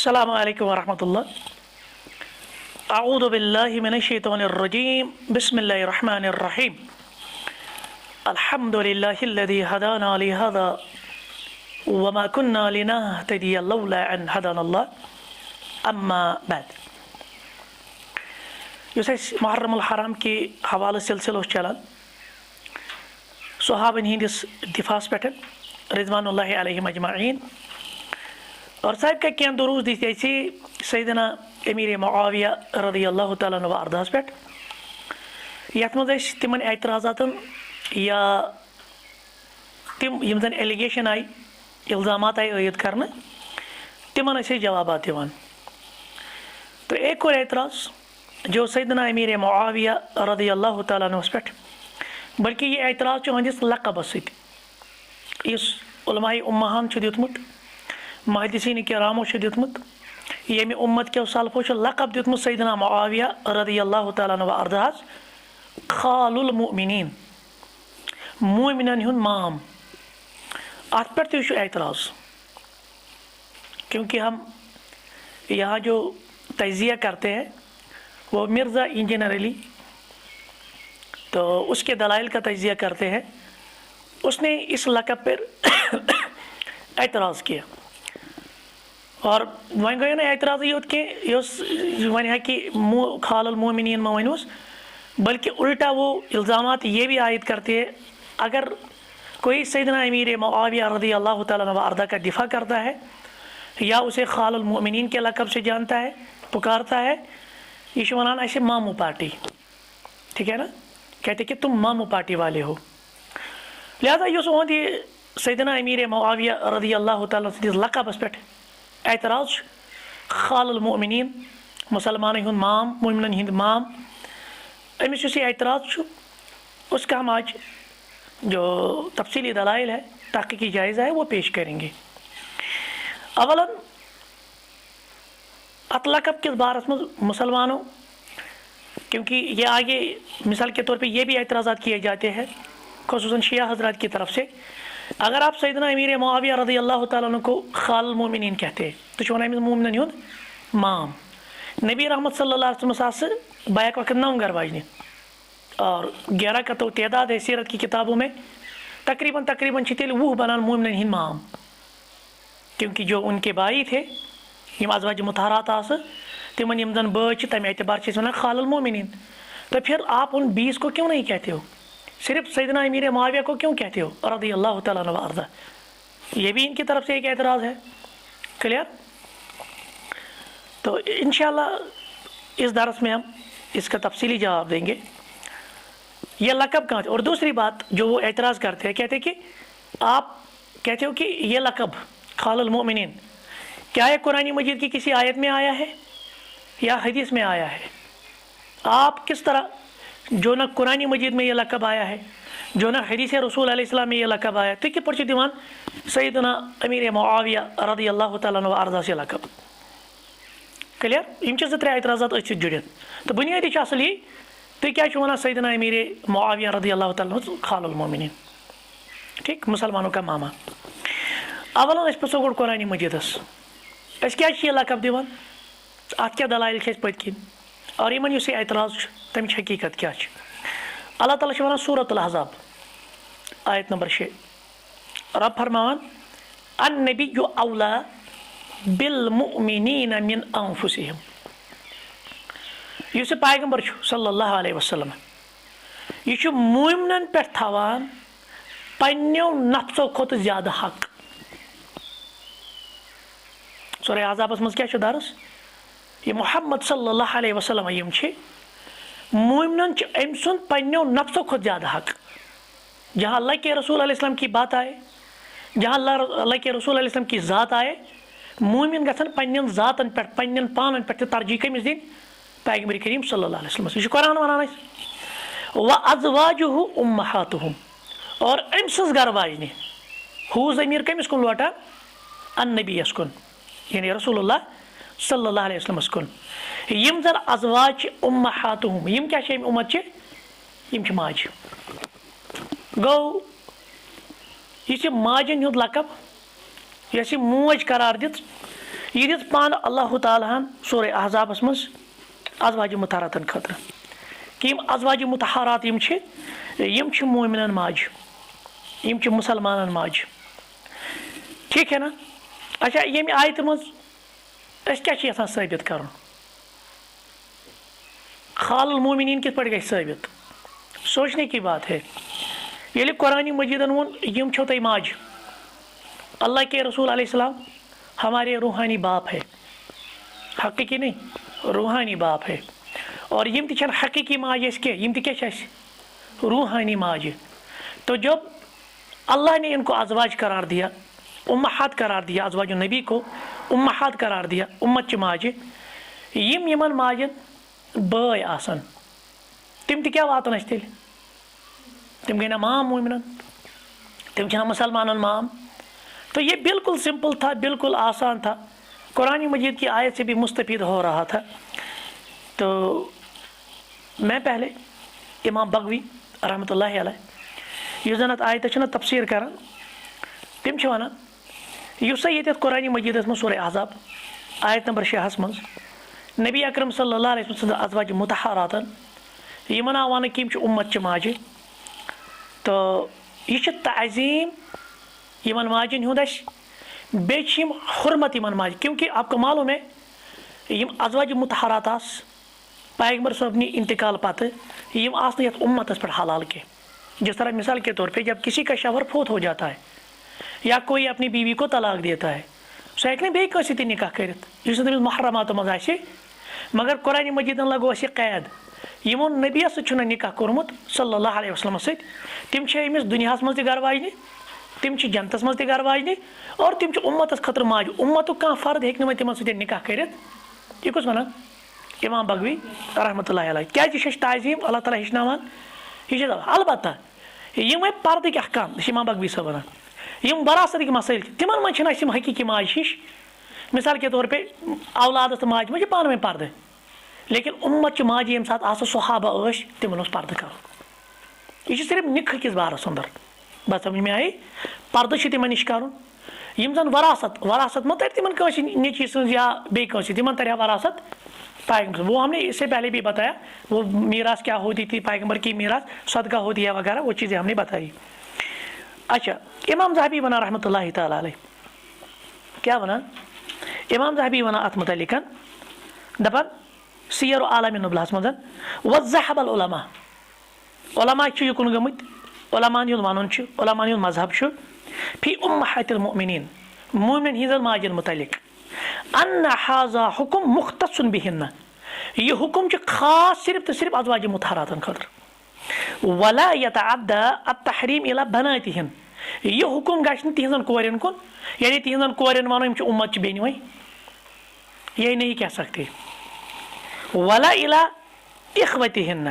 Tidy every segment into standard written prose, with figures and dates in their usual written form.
अस्सलामु अलैकुम वरहमतुल्लाह। अऊज़ु बिल्लाहि मिनश्शैतानिर रजीम। बिस्मिल्लाहिर रहमानिर रहीम। अल्हम्दुलिल्लाहिल्लज़ी हदाना लिहाज़ा वमा कुन्ना लिनहतदिया लौला अन हदानल्लाह। अम्मा बाद। युस मुहर्रमुल हराम के हवाले सिलसिला चलान सहाबन हिंदिस दिफास पे रिज़वानुल्लाहि अलैहिम अजमईन और साहिब का क्या दुरूस दी जैसे सैयदना अमीर मुआविया रज़ियल्लाहु तआला अन्हु अर्दास पे यथ मज तिमन एतराज़ातन या तिम यम जन एलिगेशन आई इल्ज़ामात आई आयद करने तिमन जवाबात दिवान। तो एक और एतराज़ जो सैयदना अमीर मुआविया रज़ियल्लाहु तआला अन्हु पे बल्कि ये एतराज़ हंदिस लक़बस सत इस उलमाए उम्महान दितमुत मुहद्दिसीन किरामो दितमुत यमि उम्मत के सलफो लक़ब दितमुत सैयदना मुआविया रज़ियल्लाहु तआला अन्हु अर्दास खालुल मुमिनीन मोमिनन हुंद माम। अत पर तो एतराज़ क्योंकि हम यहाँ जो तजिया करते हैं वो मिर्ज़ा इंजीनियर अली तो उसके दलाइल का तजिया करते हैं। उसने इस लक़ब पर एतराज़ किया और वन गो ना एतराज़ योत के वन है कि खालुल मोमिनीन में वनोस बल्कि उल्टा वो इल्ज़ामात ये भी आयद करते हैं अगर कोई सैयदना अमीर मुआविया रज़ियल्लाहु तआला अन्हु अर्दा का दिफा करता है या उसे खालुल मोमिनीन के लक़ब से जानता है पुकारता है ये वनान ऐसे मामू पार्टी, ठीक है ना, कहते कि तुम मामू पार्टी वाले हो। लिहाजा युस सैयदना अमीर मुआविया रज़ियल्लाहु तआला लक़बस पे एतराज़ खालुल मोमिनीन मुसलमान हुंद माम मोमिनन हिंद माम अमिस युस एतराज़ उसका हम आज जो तफसीली दलाइल है तहक़ीक़ी जायज़ा है वो पेश करेंगे। अवलन अत लक़ब किस बारस में मुसलमानों, क्योंकि ये आगे मिसाल के तौर पे ये भी एतराज़ात किए जाते हैं ख़ुसूसन शिया हज़रात की तरफ से। अगर आप सैयदना अमीर मुआविया रज़ियल्लाहु तआला अन्हु को खालुल मोमिनीन कहते हैं तो चुना मोमिनन हुंद माम। नबी रहमत सल्लल्लाहु अलैहि वसल्लम से बैक वक्त 9 घर वाजने और 11 का तो तादाद है सीरत की किताबों में तकरीबन तेल वो बनान मोमिनन हिंद माम, क्योंकि जो उनके भाई थे यम अज़वाज मुतहरात आस तिमन यम जन बच तमें एतबार से वन खालुल मोमिनीन। तो फिर आप उन 20 को क्यों नहीं कहते हो, सिर्फ सैयदना अमीर मुआविया को क्यों कहते हो रज़ियल्लाहु तआला अन्हु अर्ज़ा। ये भी इनकी तरफ से एक एतराज़ है। क्लियर। तो इंशाअल्लाह इस दरस में हम इसका तफसीली जवाब देंगे यह लक़ब कहाँ थे। और दूसरी बात जो वो एतराज़ करते हैं, कहते कि आप कहते हो कि यह लक़ब खालुल मोमिनीन क्या है कुरान मजीद की किसी आयत में आया है या हदीस में आया है। आप किस तरह जो ना कुरान मजीद में यह लक़ब आया है जो ना हदीस रसूल अलैहिस्सलाम में यह लक़ब आया तो कि पर्च दिवान सैयदना अमीर मुआविया रज़ियल्लाहु तआला अन्हु अर्ज़ा से लक़ब। क्लियर। यम 2-3 एतराज़ात अथ जुड़ित। तो बुनियादी असल ये तो क्या वन सैयदना अमीर मुआविया रज़ियल्लाहु तआला अन्हु खालुल मोमिनीन, ठीक, मुसलमानों का मामा। अवलन पो गो कुरान मजीदस क्या यह लक़ब दिवान अत क्या दलाइल पत्किन और यमन युस एतराज़ तमिच हकीकत क्या। अल्लाह ताला वन सूरतुल अहज़ाब आयत नंबर 6 रब फरमान अन नबिय्यु औला बिल मुमिनीन मिन अनफुसिहिम। युस पैगंबर सल्लल्लाहु अलैहि वसल्लम यह मोमिनन पे थवान पन्नो नफ्सों खुद ज्यादा हक। सूरह अहज़ाबस मज क्या दरस ये मोहम्मद सल्लल्लाहु अलैहि वसल्लम यम मोमिनन अम सुंद पन्नो नफ्सों खुद ज्यादा हक। जहाँ अल्लाह के रसूल अलैहिस्सलाम की बात आए, जहाँ अल्लाह के रसूल अलैहिस्सलाम की ज़ात आए, मोमिन गसन पन्न ज़ातन पे पन्न पानन पे तरजीह कमिस दिन पैगंबर करीम सल्लल्लाहु अलैहि वसल्लम। यह कुरान वनान व अज़वाजुहु उम्महातुहुम और अम सज घर वाजने हु ज़मीर कमिस कुन लोटा अन नबीयस कुन यानी रसूलुल्लाह सल्लल्लाहु अलैहि वसल्लम कुन। यम जन अज़वाज उम्महातुहुम यम क्या उम्मत यम माज गो यह माजन हुंद लक़ब यह मोज करार दित यह दिस पान अल्लाह ताला सूरह अहज़ाबस मज अज़वाज मुतहरातन खतर कि अज़वाज मुतहरात मोमिनन माज मुसलमान माज। ठीक है ना। अच्छा ये आयत मज क्या साबित कर खालुल मोमिनीन कित पे साबित सोचने की बात है। ये कुरान मजीदन वोन यम छो तय माज अल्लाह के रसूल अलैहिस्सलाम हमारे रूहानी बाप है, हकीकी नहीं रूहानी बाप है। और यम तन हकीकी माज के यम क्या रूहानी माज। तो जब अल्लाह ने इनको अज़वाज करार दिया, उम्महात करार दिया, अज़वाज नबी को उम्महात करार दिया, उम्मत च माज यमन माजन बय आसन तिम क्या वातन तेल तिम गई ना माम मोमिनन, तिम छना मुसलमानन माम। तो ये बिल्कुल सिंपल था, बिल्कुल आसान था, कुरान मजीद की आयत से भी मुस्तफ़ीद हो रहा था। तो मैं पहले इमाम बगवी रहमतुल्लाहि अलैह यु जन आयत तफसीर करान तिम वन युस ये कुरान मजीदस मज सूरह अहज़ाब आयत नंबर 6 मज नबी अकरम सल्लल्लाहु अलैहि वसल्लम अज़वाज मुतहरातन यमन आव वन कि उम्मत माज। तो यह तज़ीम यमन माजन हुंद बे हुरमत यमन माज, क्योंकि आपको मालूम है यम अज़वाज मुतहरात पैगंबर साहब इंतकाल पत यम आस उम्मत पर हलाल के। जिस तरह मिसाल के तौर पे जब किसी का शवर फोत हो जाता है या कोई अपनी बीवी को तलाक देता है सह हेक बे कंस निकाह कर तमिस महरमात मज आए, मगर कुरान मजीदन लगो कैद यमो नबी सह निकाह कोर्मुत सल्लल्लाहु अलैहि वसल्लम सत तिम अमिस दुनिया मज गर वाजने, तिम जन्नतस मज गर वाजने और तिम उम्मतस खतर माज। उम्मत कह फर्द हेक न तिमन सत निकाह कर। यह कुछ वन इमाम बगवी रहमतुल्लाहि अलैह क्या तज़ीम अल्लाह ताला हेचनावान यह अलबत्ता यम पर्दक अहकाम इमाम बगवी साहब वन यम वरासत मसाइल तिमन मन हकीकी माज हिश। मिसाल के तौर पे औलादस माज मज पान में पर्द, लेकिन उम्मत माज ये सात सहाबा तिमन पर्द कर। यह सिर्फ निकाह किस बारस अंदर बस समझ में आई पर्द तिमन नश कर। यम जन वरासत वरासत मत तर तिमन कंस नीची सज या बे कंस तिमन तरह वरासत पैगंबर। वो हमने इससे पहले भी बताया वो मीरास क्या होती थी, पैगंबर की मीरास सदका होती है वगैरह, वो चीज़ें हमने बताई। अच्छा इमाम ज़हबी बना रहमतुल्लाहि ताला अलैह क्या बना इमाम ज़हबी वना अत मुतल्लिकन दपन सियर आलम नुबलास मजन वज़हबल उलमा उलमा युकुन गमुत उलमान युन वनुन छु उलमान युन मजहब छु फी उम्महातिल मुमिनीन मोमिन हिजन माजन मुतल्लिक अन्ना हाज़ा हुकुम मुख्तसुन बिहिन्ना यह हुकुम च खास सिर्फ तो सिर्फ अज़वाज मुतहरातन खतर वला यतअद्दा अत-तहरीम इला बनातिहिन यह हुकुम गश्न तिहजन कोरन कुन यानी तिहजन कोरन वनो यम उम्मत च बेनि वै ये नहीं कह सकते। वला इला इख्वतिहिन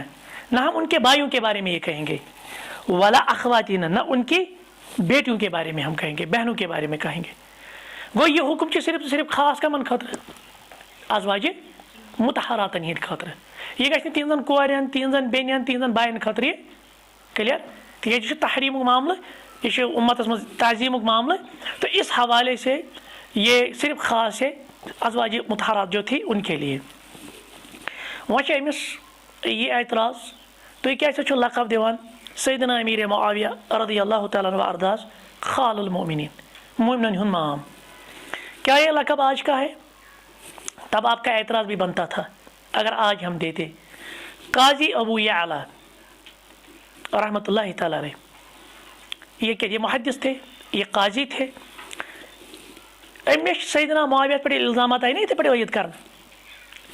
न हम उनके भाइयों के बारे में ये कहेंगे, वला अखवातिहिन न उनकी बेटियों के बारे में हम कहेंगे, बहनों के बारे में कहेंगे। वो ये हुक्म च सिर्फ खास कमन खतर अज़वाज मुतहरातन हिंद खतर यह गश्न तिहजन कोरन तिहजन बेनियन तिहजन बायन खतर ये क्लियर। तो यह तहरीमुक मामला यह उम्मत मज तज़ीमुक मामला। तो इस हवाले से ये सिर्फ खास है अज़वाज मुतहरात जो थी उनके लिए। वह अमिस ये एतराज़ तो क्या लक़ब दिवान सैयदना अमीर मुआविया रज़ियल्लाहु तआला अन्हु अर्दास खालुल मोमिनीन मोमिनन हुन माम। क्या ये लक़ब आज का है? तब आपका एतराज़ भी बनता था अगर आज हम देते। काजी अबू याला रहमतुल्लाहि तआला अलैह ये क्या ये मुहद्दिस थे, ये काजी थे। अमिश सैयदना मुआविया पे इल्ज़ामात आई नहीं थे पे वयद कर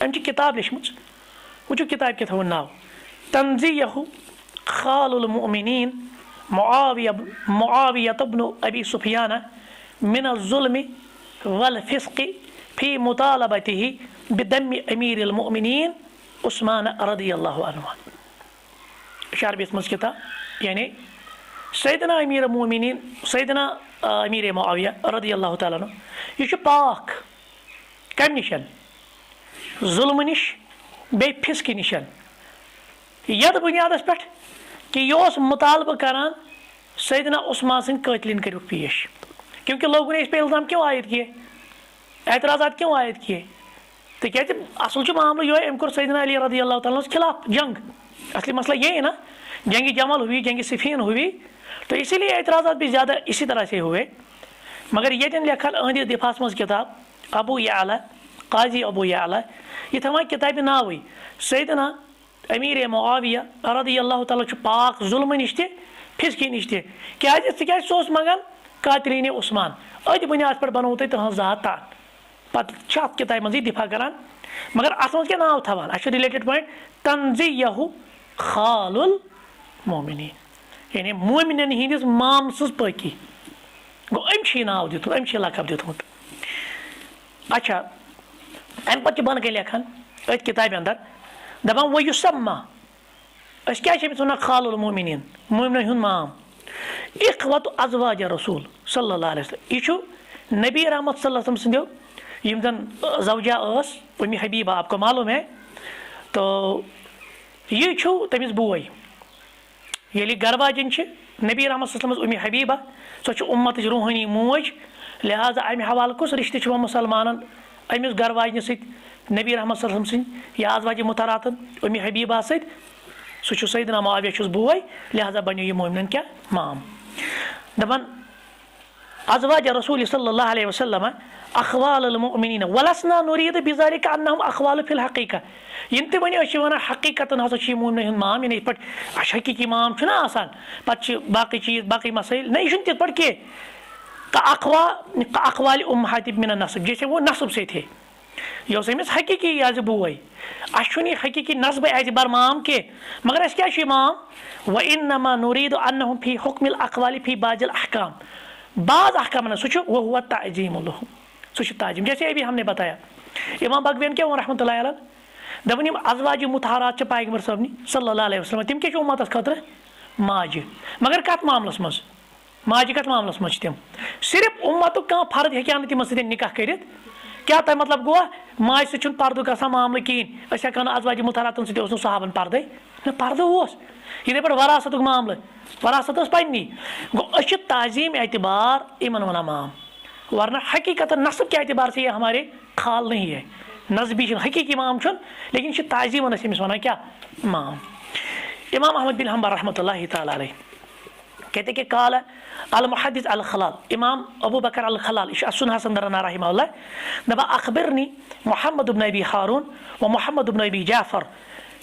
अमि किताब लिखमच वो किताब के नाव तंज़ीयहु खालुल मुमिनीन मुआविया इब्न अबी सुफियान मिन अज़्ज़ुल्म वल फिस्क़ फी मुतालबतिही बिदम्मि अमीरिल मुमिनीन उस्मान रज़ियल्लाहु अन्हु। शार बिस्मस किताब यानी सैयदना अमीर मुमिनीन सैयदना अमीर मुआविया रज़ियल्लाहु तआला अन्हु यह पाक कम निशन जुल्म निश बे फिस्क निशन यद बुनियादस पे कि यह मुतालबा करान सैयदना उस्मान सद कतलिन करूँ पेश, क्योंकि लोगों ने इस पे इल्ज़ाम क्यों आयद किए एतराज़ात क्यों आयद किए तिकाज असल मामला ये अम कोर सैयदना अली रज़ी अल्लाह तआला अन्हु खिलाफ जंग असली मसला ये है ना जंग जमल हुई जंग सिफीन हुई तो इसीलिए एतराज़ात भी ज़्यादा इसी तरह से हुए मगर ये लिखल अहदिस दिफास मज किताब अबू याला काजी अबू याला ये थवान किताब नावई सैयदना अमीर मुआविया रज़ी अल्लाह तआला पाक जुल्म नश फिसकी नश क्या सह मंगान कातिलीन उस्मान अद बुनियाद पर बनोव तुम तहज ज़ात तान पे अत किताब मज दिफा करान मगर अत मज क्या नाव थवान अच्छा रिलेटेड पॉइंट तंज़ियहु खालुल मोमिनीन यानी मोमिनन हिंदिस माम सज पकी गो अम नाव दित अम लकब दितमुत अच्छा अम पे बन गई लेखन अत किताब अंदर दपान वो युसम्मा क्या वन खालुल मोमिनीन मोमिनन हुंद माम इख्वत अज़वाज रसूल सल्लल्लाहु अलैहि वसल्लम यह नबी रहमत सल्लल्लाहु अलैहि वसल्लम संदो यम जन ज़ौजा उम्मी हबीबा आपको मालूम है तो ये तमिस बोय ये गरवाजन नबी रहमत सल्लल्लाहु उम्मी हबीबा सो उम्मत रूहानी मोज लिहाजा अमे हवाल कुस रिश्ते मुसलमान अमिस गरवाजन नबी रहमत सल्लल्लाहु सद या अज़वाज मुतहरातन उम्मी हबीबा सो सैयदना मुआविया बोय लिहाजा बनो यह मोमिनन क्या माम दपान अज़वाज रसूल सल्लल्लाहु अलैहि वसल्लम अखवाल मुमिनीन वलसना नुरीद बिज़ालिका अन्नहुम अखवाल फिल हकीका यम ते वन वन हकीकतन हसा मोमिन हुंद माम यानी पे हकीकी माम आसान पे बाकी चीज बाकी मसाइल नहीं यह तिथ पे कह अखवाल उम्महात मिन नस्ब जैसे वो नस्ब से थे यह अमिस हकीकी आज बोय अह हकीकी नस्ब एतबार माम के मगर अस क्या माम व इन्नमा नुरीद अन्नहुम फी हुक्मिल अक़वाल फी बाज़िल अहकाम बाज़ अहकाम सो वह हुआ ताज़ीम लहुम सो ताज़ीम जैसे अभी हमने बताया इमाम बगवियन क्या रहमतुल्लाहि अलैह दपन यम अज़वाज मुतहरात पैगंबर साहब सल्लल्लाहु अलैहि वसल्लम तिम क्या उम्मत खतर माज मगर कत मामलस मज माज कत मामलस मज तिम सिर्फ उम्मत कह फर्द हेकान तिम सद निकाह कर क्या तह मतलब गो माज सह पर्द गसान मामल कहें हेकान अज़वाज मुतहरातन सह सहाबन पर्द न पर्द ये पे वरासत मामल वरासत पन्नी गो ताज़ीम एतबार इन वन माम वरना हकीकत नस्ब के एतबार से ये हमारे खाल नहीं है नस्बी हकीकी माम लेकिन ताज़ीम अमिस वन क्या माम इमाम अहमद बिन हंबल रहमतुल्लाहि तआला अलैह कहते कि काल अल मुहद्दिस अल खलाल इमाम अबू बकर अल खलाल सुनहा संदरना रहमहुल्लाह दपा अखबिरनी मोहम्मद इब्न अबी हारून व मोहम्मद इब्न अबी जाफर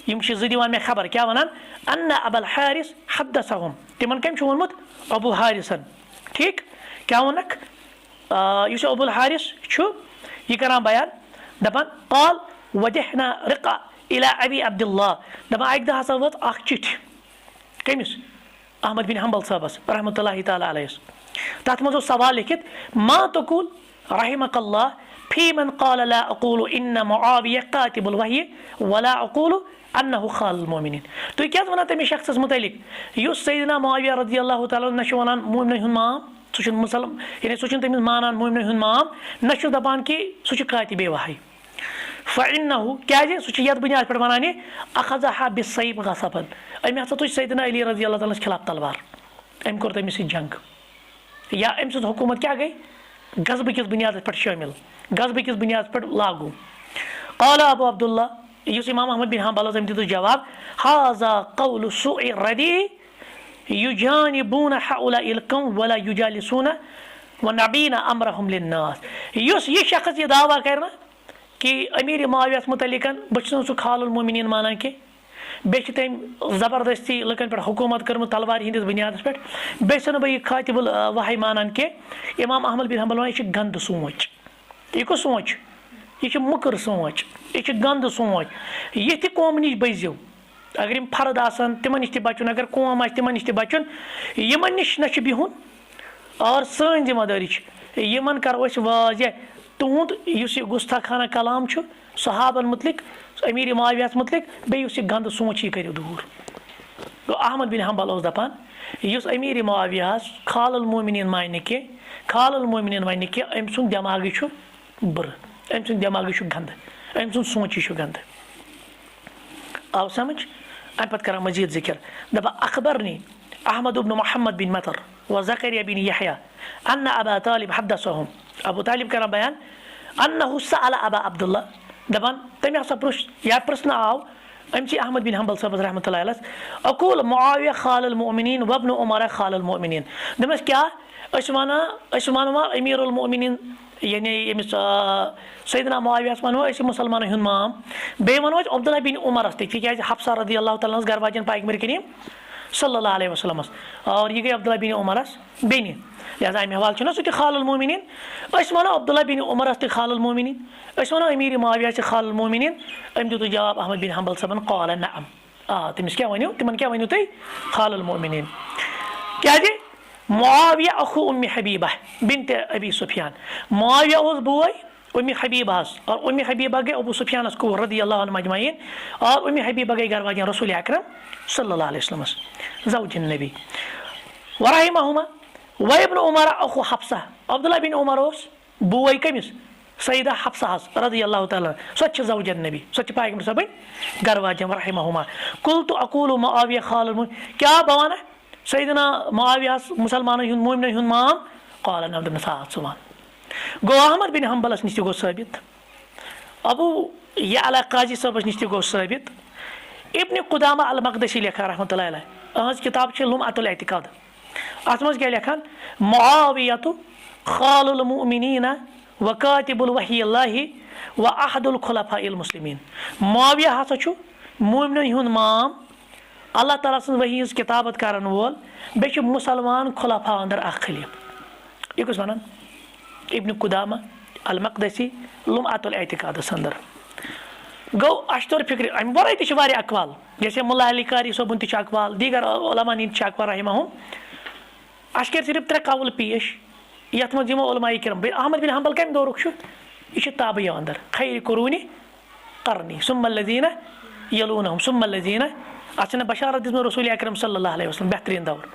यम दिवान मे खबर क्या वनान अन्ना अबल हारिस हद्दसहुम तिमन कम वोनमुत अबू हारिसन ठीक क्या वनक युस अबुल हारिस यह करान बयान दपान काल वजहना रिका इला अबी अब्दुल्लाह दपान अक दह हसा वत अख चिट्ठी कमिस अहमद बिन हंबल साहबस रहमतुल्लाहि तआला अलैह तथ मज सवाल लिखित मा तकुल रहिमकल्लाह फी मन क़ाल ला अक़ूलु इन्न मुआविया कातिबुल वही वला अक़ूलु अन्नहु खालुल मोमिनीन तुम क्या वन तमिस शख्सस मुतलिक युस सैयदना मुआविया रज़ी अल्लाह तआला न वन मोमिन हुंद माम सह मुसलम यानी सह तमिस मानान मोमिन हुंद माम न दपान कि सह कातिबे वही फ़इन्नहु क्या सह यथ बुनियाद पे वन अखज़हा बिस्सैफ गसबन अमे हसा तुझ सैयदना अली रज़ी अल्लाह तआला खिलाफ तलवार अम कोर तमिस जंग या अम सद हुकूमत क्या गई गज़ब किस बुनियाद पे शामिल गज़ब किस बुनियाद पे लागू क़ाल अबू अब्दुल्ला युस इमाम अहमद बिन हंबल दित जवाब हाज़ा क़ौलु सुई रदी युजानिबून हाउलाइल कौम वला युजालिसून व नबीना अमरहुम लिन्नास युस ये शख्स ये दावा करना कि अमीर मुआविया मुतलिकन बह सह खालुल मोमिनीन मानान के बे तम ज़बरदस्ती लुकन पे हुकूमत कर्म तलवार हंदिस बुनियाद पे बह बह खातिबुल वही मानान के इमाम अहमद बिन हंबल वन गंद सोच यह कुछ सोच यह मुकर सोच यह गंद सोच ये कौम नश बजो अगर यम फर्द आसान तिमन नश बचुन अगर कौम तिमन नश बचुन यमन नश न बिहुन और सन जिम्मेदारी यमन करो वाज तुंद गुस्ताखाना कलाम सहाबन मुतलिक अमीर मुआविया मुतलिक बे गंद सोच यह करो दूर गो अहमद बिन हंबल दपान युस अमीर मुआविया खालुल मोमिनीन मान के खालुल मोमिनीन वन कि अम सुंद दिमाग बुर अम सुंद दिमाग गंद अम सुंद सोच गंद आव समझ अम पे कर मजीद जिक्र दपा अखबरनी अहमद इब्न मोहम्मद बिन मतर व ज़करिया बिन यहया अन्न अबा तालिब हद्दसहुम अबू तालिब कर बयान अन्नहु सअल अबा अब्दुल्ला दपान तम हसा प्रुश या प्रश्न आव अमची अहमद बिन हम्बल साहब रहमतुल्लाह अलैह अकूल मुआविया खालुल मोमिनीन वब्न उमर खालुल मोमिनीन दमस क्या वनवा अमीरुल मोमिनीन यानी यमिस सैयदना मुआविया वनवा मुसलमान हुंद माम बे वनो अब्दुल्ला बिन उमर तिकाज हफ्सा रदी अल्लाह तआला घर वाजन पैगंबर करीम सल्लल्लाहु अलैहि वसल्लम और यह गई अब्दुल्ला बिन उमर बेनि लिहाजा अमे हवाल ना सह खालुल मोमिनीन वनो अब्दुल्ला बिन उमर खालुल मोमिनीन वनो अमीर मुआविया खालुल मोमिनीन अम दितु जवाब अहमद बिन हम्बल साहबन क़ाल नअम तमिस क्या वनो तिमन क्या वनो तुम खालुल मोमिनीन क्या मुआविया अखु उम्मी हबीबा बिन्त अबी सुफियान मुआविया बोय उम्मी हबीबा और उम्मी हबीबा गई अबू सुफियान को रदियल्लाहु अन्हुम अजमईन और उम्मी हबीबा गई घर वाजन रसूल अकरम सल्लल्लाहु अलैहि वसल्लम ज़ौजुन नबी वरहिमहुमा व इब्न उमर अखु हफ्सा अब्दुल्ला बिन उमर बोय कमिस सईदा हफ्सा रदियल्लाहु तआला सच ज़ौजुन नबी सच पैगंबर सब घर वाजन वरहिमहुमा कुल्तु अकूलु मुआविया खालुल क्या बवाना सैयदना मुआविया मुसलमान मोमिन हुंद माम क़ाल नअम सुभान गो अहमद बिन हम्बल नश गो साबित अबू यअला काजी साहब नश गो साबित इब्न कुदामा अल मक़दसी लेखा रहमतुल्लाह अलैह अहज किताब लुमअतुल एतिकाद अत मज क्या लेखान मुआवियतु खालुल मुमिनीन व कातिबुल वहीयल्लाहि व अहदुल खुलफाइल मुस्लिमीन मुआविया हसा छु मोमिन हुंद माम अल्लाह ताला सं वही किताबत करन वोल बे मुसलमान खुलफा अंदर खलीफ यह वन इब्न कुदामा अल मक़दसी लुमअतुल एतिकादस अंदर गो अशतुर फिक्र अम वर तह अकवाल जैसे मुल्ला अली कारी सोबन तह अकवाल दीगर उलमा नीन अकवाल रहमहुम अस कर सिर्फ 3 कौल पेश यथ मो उलमाए किरम अहमद बिन हम्बल कम दौरुक यह ताबे अंदर खैर कुरूनी करनी सुम्मल्लज़ीना यलूनहुम सुम्मल्लज़ीना अत बशारत दिस रसूल अकरम सल्लल्लाहु अलैहि वसल्लम बेहतरीन दौर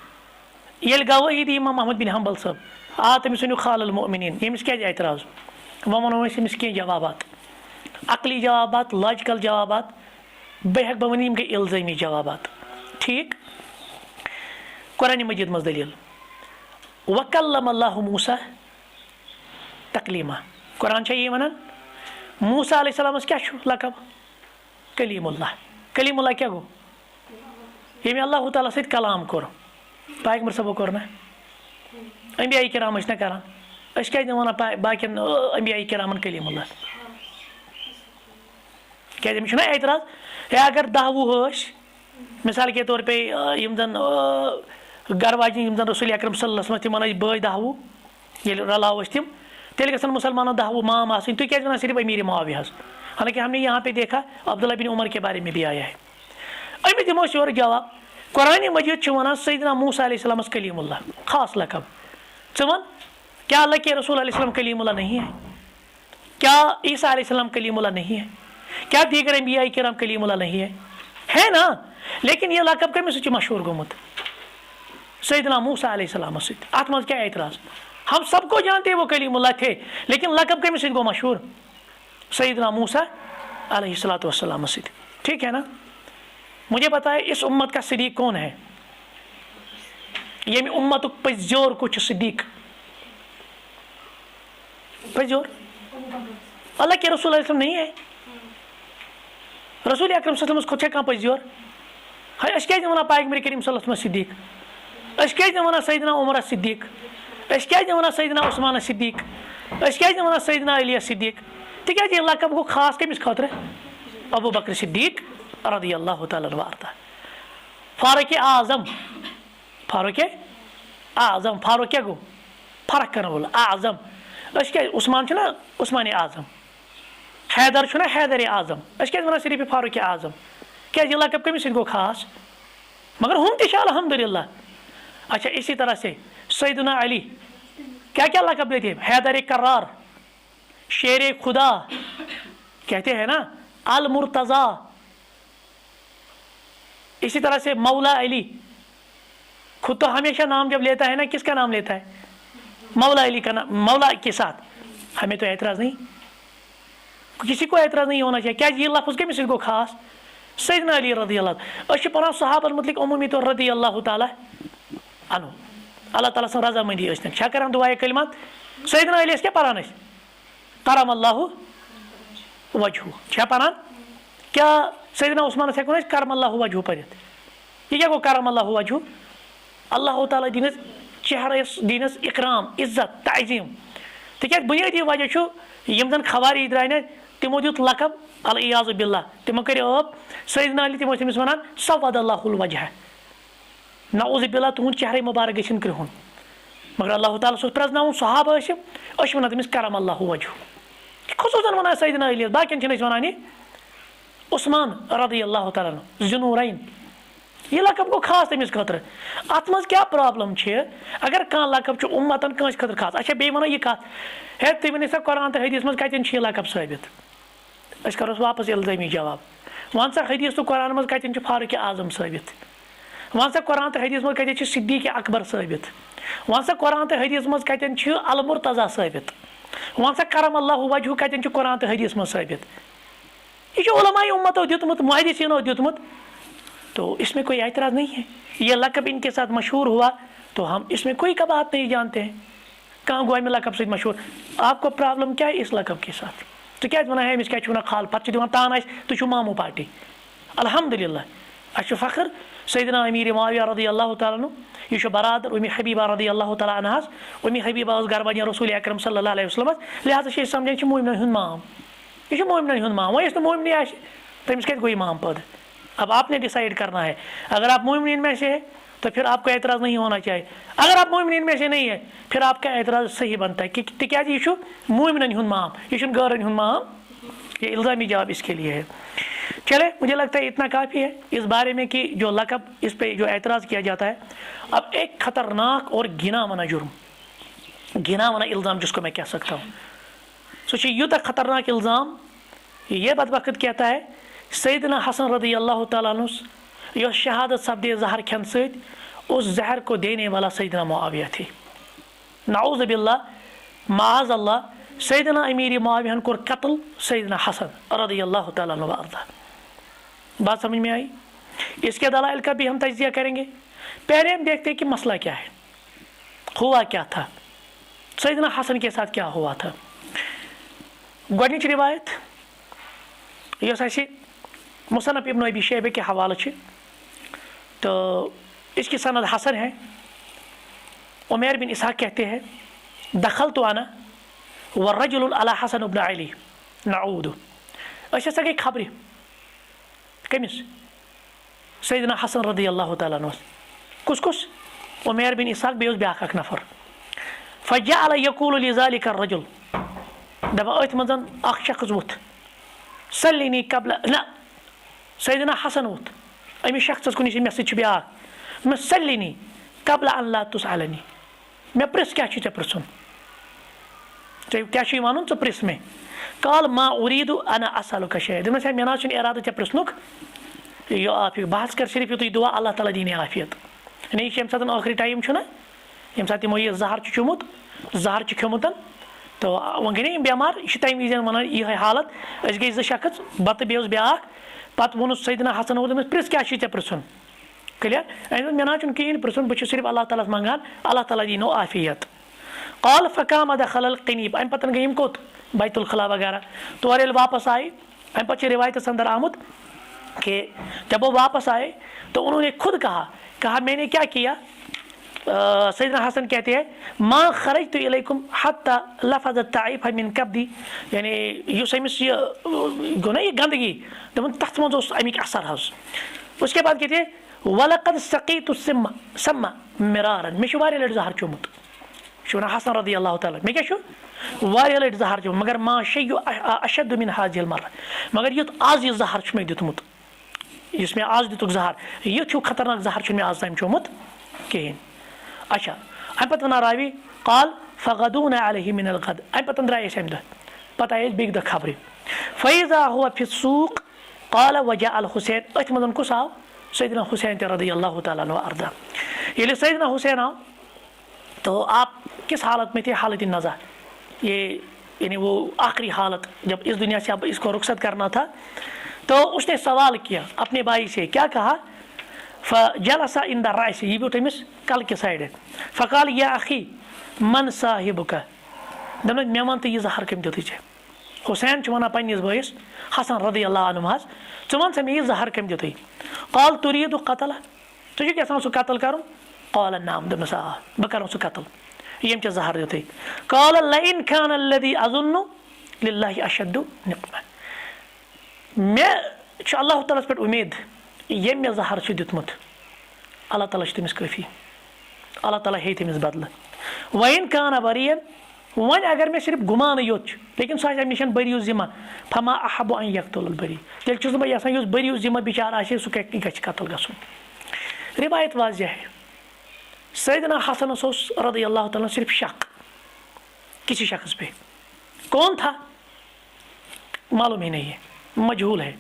ये गवाही दी इमाम अहमद बिन हम्बल साहब तमिस वन खालुल मोमिनीन यमिस क्या एतराज वो वनो अमिस कह जवाबात अकली जवाबात लॉजिकल जवाबात बे हेक बह वन गई इल्ज़ामी जवाबात ठीक कुरान मजीद मज दलील वकल्लम अल्लाहु मूसा तकलीमा कुरान ये वन मूसा अलैहिस्सलाम क्या लकब कलीमुल्लाह कलीमुल्लाह क्या गो ये अल्लाह ताला सत कलाम कोर पैगंबर सबो कोर ना अंबिया किराम ना करान क्या वन बाकी अंबिया किरामन कलीमुल्लाह क्या एतराज है अगर 10 वुह मिसाल के तौर पे जन घर वाजन जन रसूल अकरम सल्लल्लाहु अलैहि वसल्लम तिमन बय 10 वुह ये रलाव तिम तेल गन मुसलमानों 10 वुह माम आसन तुम क्या वन सिर्फ अमीर मुआविया हालांकि हमने यहाँ पे देखा अब्दुल्ला बिन उमर के बारे में भी आया है अमे दिमो और जवाब कुरान मजीद वन सैयदना मूसा अलैहिस्सलाम कलीमुल्लाह खास लकब वन क्या अल्लाह के रसूल अलैहिस्सलाम कलीमुल्लाह नहीं है क्या ईसा अलैहिस्सलाम कलीमुल्लाह नहीं है क्या दीगर अंबिया किराम कलीमुल्लाह नहीं है ना लेकिन यह लकब कमिस मशहूर गोमुत सैयदना मूसा अलैहिस्सलाम अत मज क्या एतराज हम सबको जानते हैं वो कलीमुल्लाह थे लेकिन लकब कमिस गो मशहूर सैयदना मूसा अलैहिस्सलातु वस्सलाम ठीक है ना मुझे बताए इस उम्मत का सिद्दीक कौन है ये उम्मत पजोर कुछ सिद्दीक पजोर अल्लाह के रसूल अलैहि वसल्लम नहीं है रसूल अकरम सल्लल्लाहु अलैहि वसल्लम कह पजोर है अस क्या वन पैगंबर करीम सल्लल्लाहु अलैहि वसल्लम सिद्दीक अस क्या वन सैयदना उमर सिद्दीक अस क्या वन सैयदना उस्मान सिद्दीक अस क्या वन सैयदना अली सिद्दीक तिकाज यह लकब गो खास कमिस खतर अबू बकर सिद्दीक रदियल्लाहु ताला अन्हु अर्दा फारूक आज़म फारूक क्या गो फर्क कर वोल आज़म अस क्या उस्मान ना उस्मान आज़म हैदर ना हैदर आज़म अस क्या वन सिर्फ फारूक आज़म क्या यह लकब कमिस गो खास मगर हम तह अल्हम्दुलिल्लाह अच्छा इसी तरह से सैयदना अली क्या क्या लकब देते हैं हैदर करार शेर खुदा कहते हैं ना अल मुर्तज़ा इसी तरह से मौला अली खुद तो हमेशा नाम जब लेता है ना किसका नाम लेता है मौला अली का नाम मौला के साथ हमें तो एतराज़ नहीं किसी को एतराज़ नहीं होना चाहिए क्या ये लफ्ज़ कमिस गो खास सैयदना अली रज़ियल्लाहु अश पढ़ान सहाबन मुतलिक उमूमी तौर रज़ियल्लाहु ताला अन्हु अल्लाह ताला सं रज़ामंदी सन क्या करान दुआए कलिमात सैयदना अली क्या पढ़ान करम अल्लाहु वजहू छा परान क्या सैयदना उस्मान हेको ना करम अल्लाहु वजहू पढ़ित ये क्या गो करम अल्लाहु वजहू अल्लाह ताला दिनस चेहरस दिनस इकराम इज्जत ताजीम तिक बुनियादी वजह यम जन खवारी द्राय ना तिमो दित लकब अल इयाज़ु बिल्लाह तिमो कर सैयदना अली तिमो तमिस वनान सवद अल्लाहुल वजह नऊज़ु बिल्लाह तुहुंद चेहरे मुबारक गछिन कृहुन मगर अल्लाह ताला सो प्रजनाउन सहाबा अश वनान तमिस करम अल्लाहु वजहू खुसूसन वनान सैयदना अली बाकिन छन वनान उस्मान रज़ियल्लाहु ताला अन्हु ज़ुनूरैन यह लकब गो खास तमिस खतर अत मज क्या प्रॉब्लम अगर कह लकब उम्मतन कंस खतर खास अच्छा बे वन यह कत है तुम वन सा कुरान तो हदीस मज कतन लकब साबित अस करो वापस इल्जामी जवाब वन सा हदीस तो कुरान मज कतन फारूक आजम साबित वन सा कुरान तो हदीस मज कतन सिद्दीक अकबर साबित वन सा कुरान तो हदीस मज कतन अल मुर्तज़ा साबित वन सा करम अल्लाहु वजहू कतन कुरान तो हदीस मज साबित यह उलमाए उम्मतो दितमुत मुहद्दिसीनो दितमुत तो इसमें कोई एतराज़ नहीं है। यह लकब इनके साथ मशहूर हुआ तो हम इसमें कोई कबात नहीं जानते हैं कहाँ गुआ में लकब से मशहूर आपको प्रॉब्लम क्या है इस लकब के साथ तो क्या वना है अमिस क्या वना खाल पत दिवान तान तुम मामू पार्टी अल्हम्दुलिल्लाह अस फख्र सैयदना अमीर मुआविया रज़ियल्लाहु ताला अन्हु यह बरादर उम्मी हबीबा रज़ियल्लाहु ताला अन्हा उम्मी हबीबा घर बन रसूल अकरम सल्लल्लाहु अलैहि वसल्लम लिहाजा समझान मोमिन हुंद माम यह मोमिन हुंद माम वह मोमिन आस तमिस कत गो माम पद अब आपने डिसाइड करना है अगर आप मोमिन में से है तो फिर आपको एतराज़ नहीं होना चाहिए अगर आप मोमिन में से नहीं है फिर आपका एतराज़ सही बनता है कि तिक्याज यह मोमिन हुंद माम यह गैरन हुंद माम ये इल्ज़ामी जवाब इसके लिए है। चले मुझे लगता है इतना काफ़ी है इस बारे में कि जो लकब इस पे जो एतराज़ किया जाता है। अब एक ख़तरनाक और घिना मना जुर्म घिना मना इल्ज़ाम जिसको मैं कह सकता हूँ सोचिए यूँ ख़तरनाक इल्ज़ाम ये बदबख्त कहता है सैयदना हसन रज़ियल्लाहु ताला अन्हु यह शहादत सपदे जहर खन सद उस जहर को देने वाला सैयदना मुआविया थे नाऊज़ बिल्लाह माज़ अल्लाह सैयदना अमीर मुआविया को कत्ल सैयदना हसन रज़ियल्लाहु ताला अन्हु अर्दा। बात समझ में आई। इसके दलाइल का भी हम तज्ज़िया करेंगे। पहले हम देखते हैं कि मसला क्या है हुआ क्या था सैयदना हसन के साथ क्या हुआ था। गोडनिच रिवायत यस मुसन्नफ़ इब्न अबी शैबा के हवाले से तो इसकी सनद हसन है। उमैर बिन इसहाक़ कहते हैं दखल तो आना वर्रजुल अला हसन इब्न अली नऊद अच्छा गई खबर कमिस सैयदना हसन रज़ियल्लाहु ताला अन्हु कुस कुस उमैर बिन इसहाक़ बेस ब्याख अख नफर फजअल यक़ूलु लिज़ालिका अर्रजुल दपा अथ मज अख शख्स वोथ सल्लिनी कबल ना सैयदना हसन वोथ अमिस शख्स कुन मे सह ब्याख मे सल्लिनी कबल अल्ला तुसअलनी मे प्रिस क्या प्रिसन क्या वन च प्रिस मे काल मा उरीदु अना असलुका शै दस मे ना इरादा ऐ प्रिसनुक यह आफियत बहस कर सिर्फ यु दुआ अल्लाह ताला दीने आफियत यानी यह सात आखिरी टाइम ये सात तमो यह जहर चुमुत जहर खोमुत तो वो गई बेमार यह तम वज वन यह हालत गई जो शख्स बत बेस ब्याख पत वोन सैयदना हसन वो प्रिस क्या प्रिसन क्लियर मे ना कहें प्रिसन बह सिर्फ अल्लाह ताला मंगान अल्लाह ताला दीनो आफियत काल फ़काम दखल क़नीब अम पतन गई कोत बैतुल खला वगैरह तौर ये वापस आए अम पे रिवायत अंदर आमुत कि जब वो वापस आए तो उन्होंने खुद कहा मैंने क्या किया। सैयदना हसन कहते हैं माँ खरज तो इलैकुम हत्ता लफ़ज़ ताइफ़ मिन कब्दी यानी युस अमिस गो ना ये गंदगी दपन तथ मज अमिक असर हज। उसके बाद कहते हैं वलक़द सक़ीतु सम्मा मिरारन मे वारिया लट जहर चोमुत शुना हसन रज़ियल्लाहु ताला मे क्या वारिया लट जहर चोमुत मगर मा शय्यु अशद्दु मिन हाज़िल मर्रा मगर युत आज यह जहर मे दितमुत इस मे आज दितुक जहर युत खतरनाक जहर मे आज तम चोमुत कहें। अच्छा अम पे वन रावी काल फ़गदूना अलैहि मिन अलगद अम पे द्राय अमि दह पत आये बेक दह खबर फ़ैज़ा हुआ फि सूक़ काल वजा अल हुसैन अथ मज कुस आव सैयदना हुसैन रज़ियल्लाहु ताला अन्हु अर्दा। ये सैयदना हुसैन आव तो आप किस हालत में थे हालत नज़ा ये यानी वो आखिरी हालत जब इस दुनिया से अब इसको रुखसत करना था तो उसने सवाल किया अपने भाई से क्या कहा फ़जलसा इन द राइस ये भी तमिस कल के साइड है फ़काल या अखी मन साहिबुका दम मे वन तो यह जहर कम दित हुसैन वनान पन्निस भैस हसन रदी अल्लाह अन्हु हस च वन सा मे जहर कम दित काल तुरीद कतल तुझ यसान सह कतल कर काल नाम दोपस आ बह कर सह कतल यम चे जहर दित काल लइन खान अल्लदी अजुन्नु लिल्लाहि अशद्दु निक़मा मे अल्लाह ताला पे उम्मीद यम मे जहर दितमुत अल्लाह ताला तमिस काफ़ी अल्लाह ताला हे तमिस बदल वइन कान बरियन वन अगर मे सिर्फ गुमान योत लेकिन सह अम निशन बरियु जिम्मा फमा अहब अन यक्तुल बरी तेल चुस बह यसान बरियु जिम्मा बिचार आसे सह कतल गसुन रिवायत वाज़िह है सैयदना हसन रज़ी अल्लाह ताला सिर्फ शक किसी शख्स पे कौन था मालूम ही नहीं है, मजहूल है,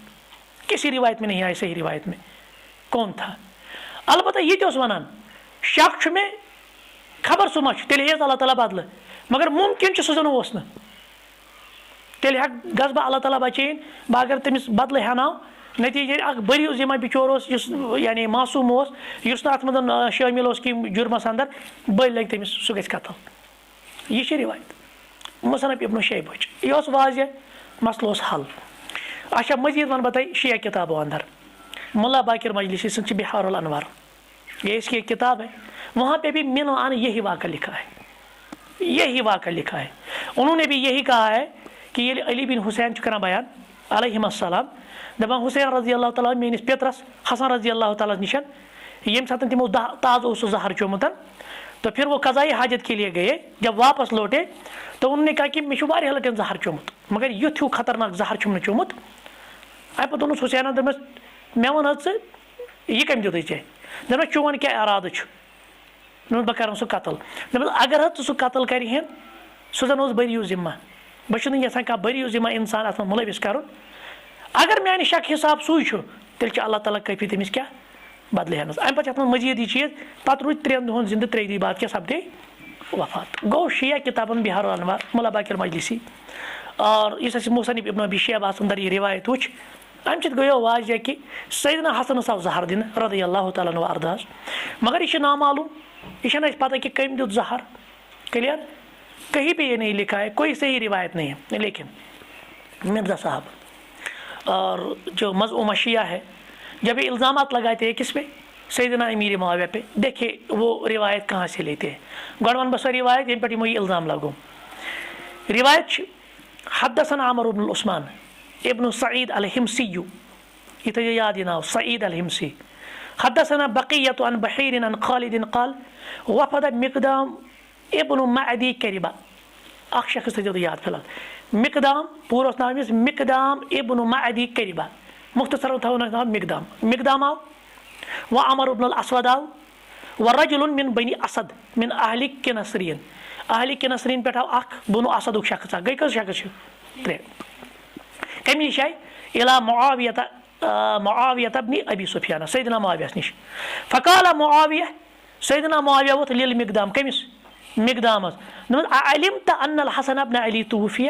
किसी रिवायत में नहीं आया सही रिवायत में कौन था। अलबत्ता ये तो वनान शक में खबर सह तेल हेज अल्लाह ताला बदल मगर मुमकिन सह जन ओस न तेल गस बह अल्लाह ताला बचैन बह अगर तमिस बदल हेनाव नतीजे अख बरियु जिम्मा बिचोर यानी मासूम उस अत मज शामिल कि जुर्मस अंदर बल लग तमिस सह गि कतल। यह रिवायत मुसन्नफ इब्न शैबा यह वाज़िह मसल हल। अच्छा मजीद वन बत शिया किताबों अंदर मुल्ला बाकिर मजलिसी सं बिहारुल अनवार ये इसकी एक किताब है, वहाँ पे भी मिन आन यही वाक़ा लिखा है, यही वाक़ा लिखा है। उन्होंने भी यही कहा है कि ये अली बिन हुसैन कर बयान अलैहिस्सलाम दपान हुसैन रज़ी अल्लाह ताला मेनिस पेतरस हसन रज़ी अल्लाह ताला निशन यम सात तमो ताज़ जहर चोमुत तो फिर वो कज़ाई हाजत के लिए गए। जब वापस लौटे तो उन्होंने कहा कि मे वारिया लटन जहर चोमुत मगर युथ हूँ खतरनाक जहर चुम चोमुत। अ पे हुसैन दस मे वन यह कम दित ऐ दस चोन क्या इराद बह कर सह कतल दस अगर सह कतल कर सह जन बरियु जिम्मा बह यसान कह बरियु जिम्मा इंसान अत मुलविस कर अगर माने शक हिसाब सू तेल अल्लाह ताला काफ़ी तमिस क्या बदल हेनस। अम पे मजीद यह चीज़ पे रूद 3 दुहन जिंद 3 दी बाद क्या सपदे वफात। गो शिया किताबन बिहारुल अनवार मुल्ला बाकिर मजलिसी और इस मुसन्निफ इब्न अबी शैबा अंदर यह रिवायत वुच अम गो वाज़िह कि सैयदना हसन आव जहर दिन रज़ी अल्लाह ताला अन्हु अर्दास मगर यह नामालूम यह पता कि कम दुत जहर क्लियर कहीं पे ये नहीं लिखा है, कोई सही रिवायत नहीं है। लेकिन मिर्ज़ा साहब और जो मज़ऊम शिया है जब ये इल्ज़ामात लगाते हैं किस पे सैयदना अमीर मुआविया पे, देखिए वो रिवायत कहाँ से लेते हैं। गौरवन बस रिवायत इन पर ये इल्ज़ाम लगूँ रिवायत हद्दसना अमर इब्न उस्मान इब्न सईद अल-हिम्सी ये तो याद नाव सईद अल-हिम्सी हद्दसना बक़िय्यत अन बहीर अन खालिद क़ाल वफ़द मिक़दाम इब्न मअदी करिबा अख शख्स तो याद फिलहाल मिक़दाम पूरा नाम मिक़दाम इब्न मअदी करिबा मुख्तसर था नाम मिक़दाम मिक़दाम आव व अमर इब्न अल-अस्वद आव व रजुल मिन बनी असद मिन अहली किनसरीन पे आव अख बनु असद शख्स गई कस शख्स 3 कम नश आय इला मुआविया इब्न अबी सुफियान सैयदना मुआविया निश फ़क़ाल मुआविया सैयदना मुआविया वोत लिल मिक़दाम कमिस मिक़दामस अलिमत अन्न हसन इब्न अली तुवफ़िय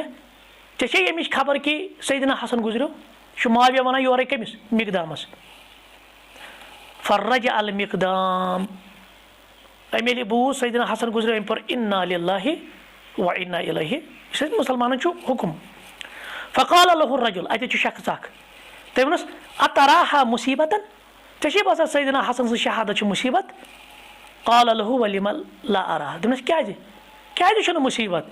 चे यमिश खबर कि सैयदना हसन गुजरो मुआविया वन योर कमिस मिक़दामस फ़र्रज अल मिक़दाम अमेल बूज सैयदना हसन गुजरो अम पर इन्ना लिल्लाहि व इन्ना इलैहि मुसलमान हुकुम फ़क़ाल लहु रजुल अत शख्स अख तमस अतराहा मुसीबतन चे बसा सैयदना हसन शहादत मुसीबत क़ाल लहु वलिम ला अराहा दमस क्या मुसीबत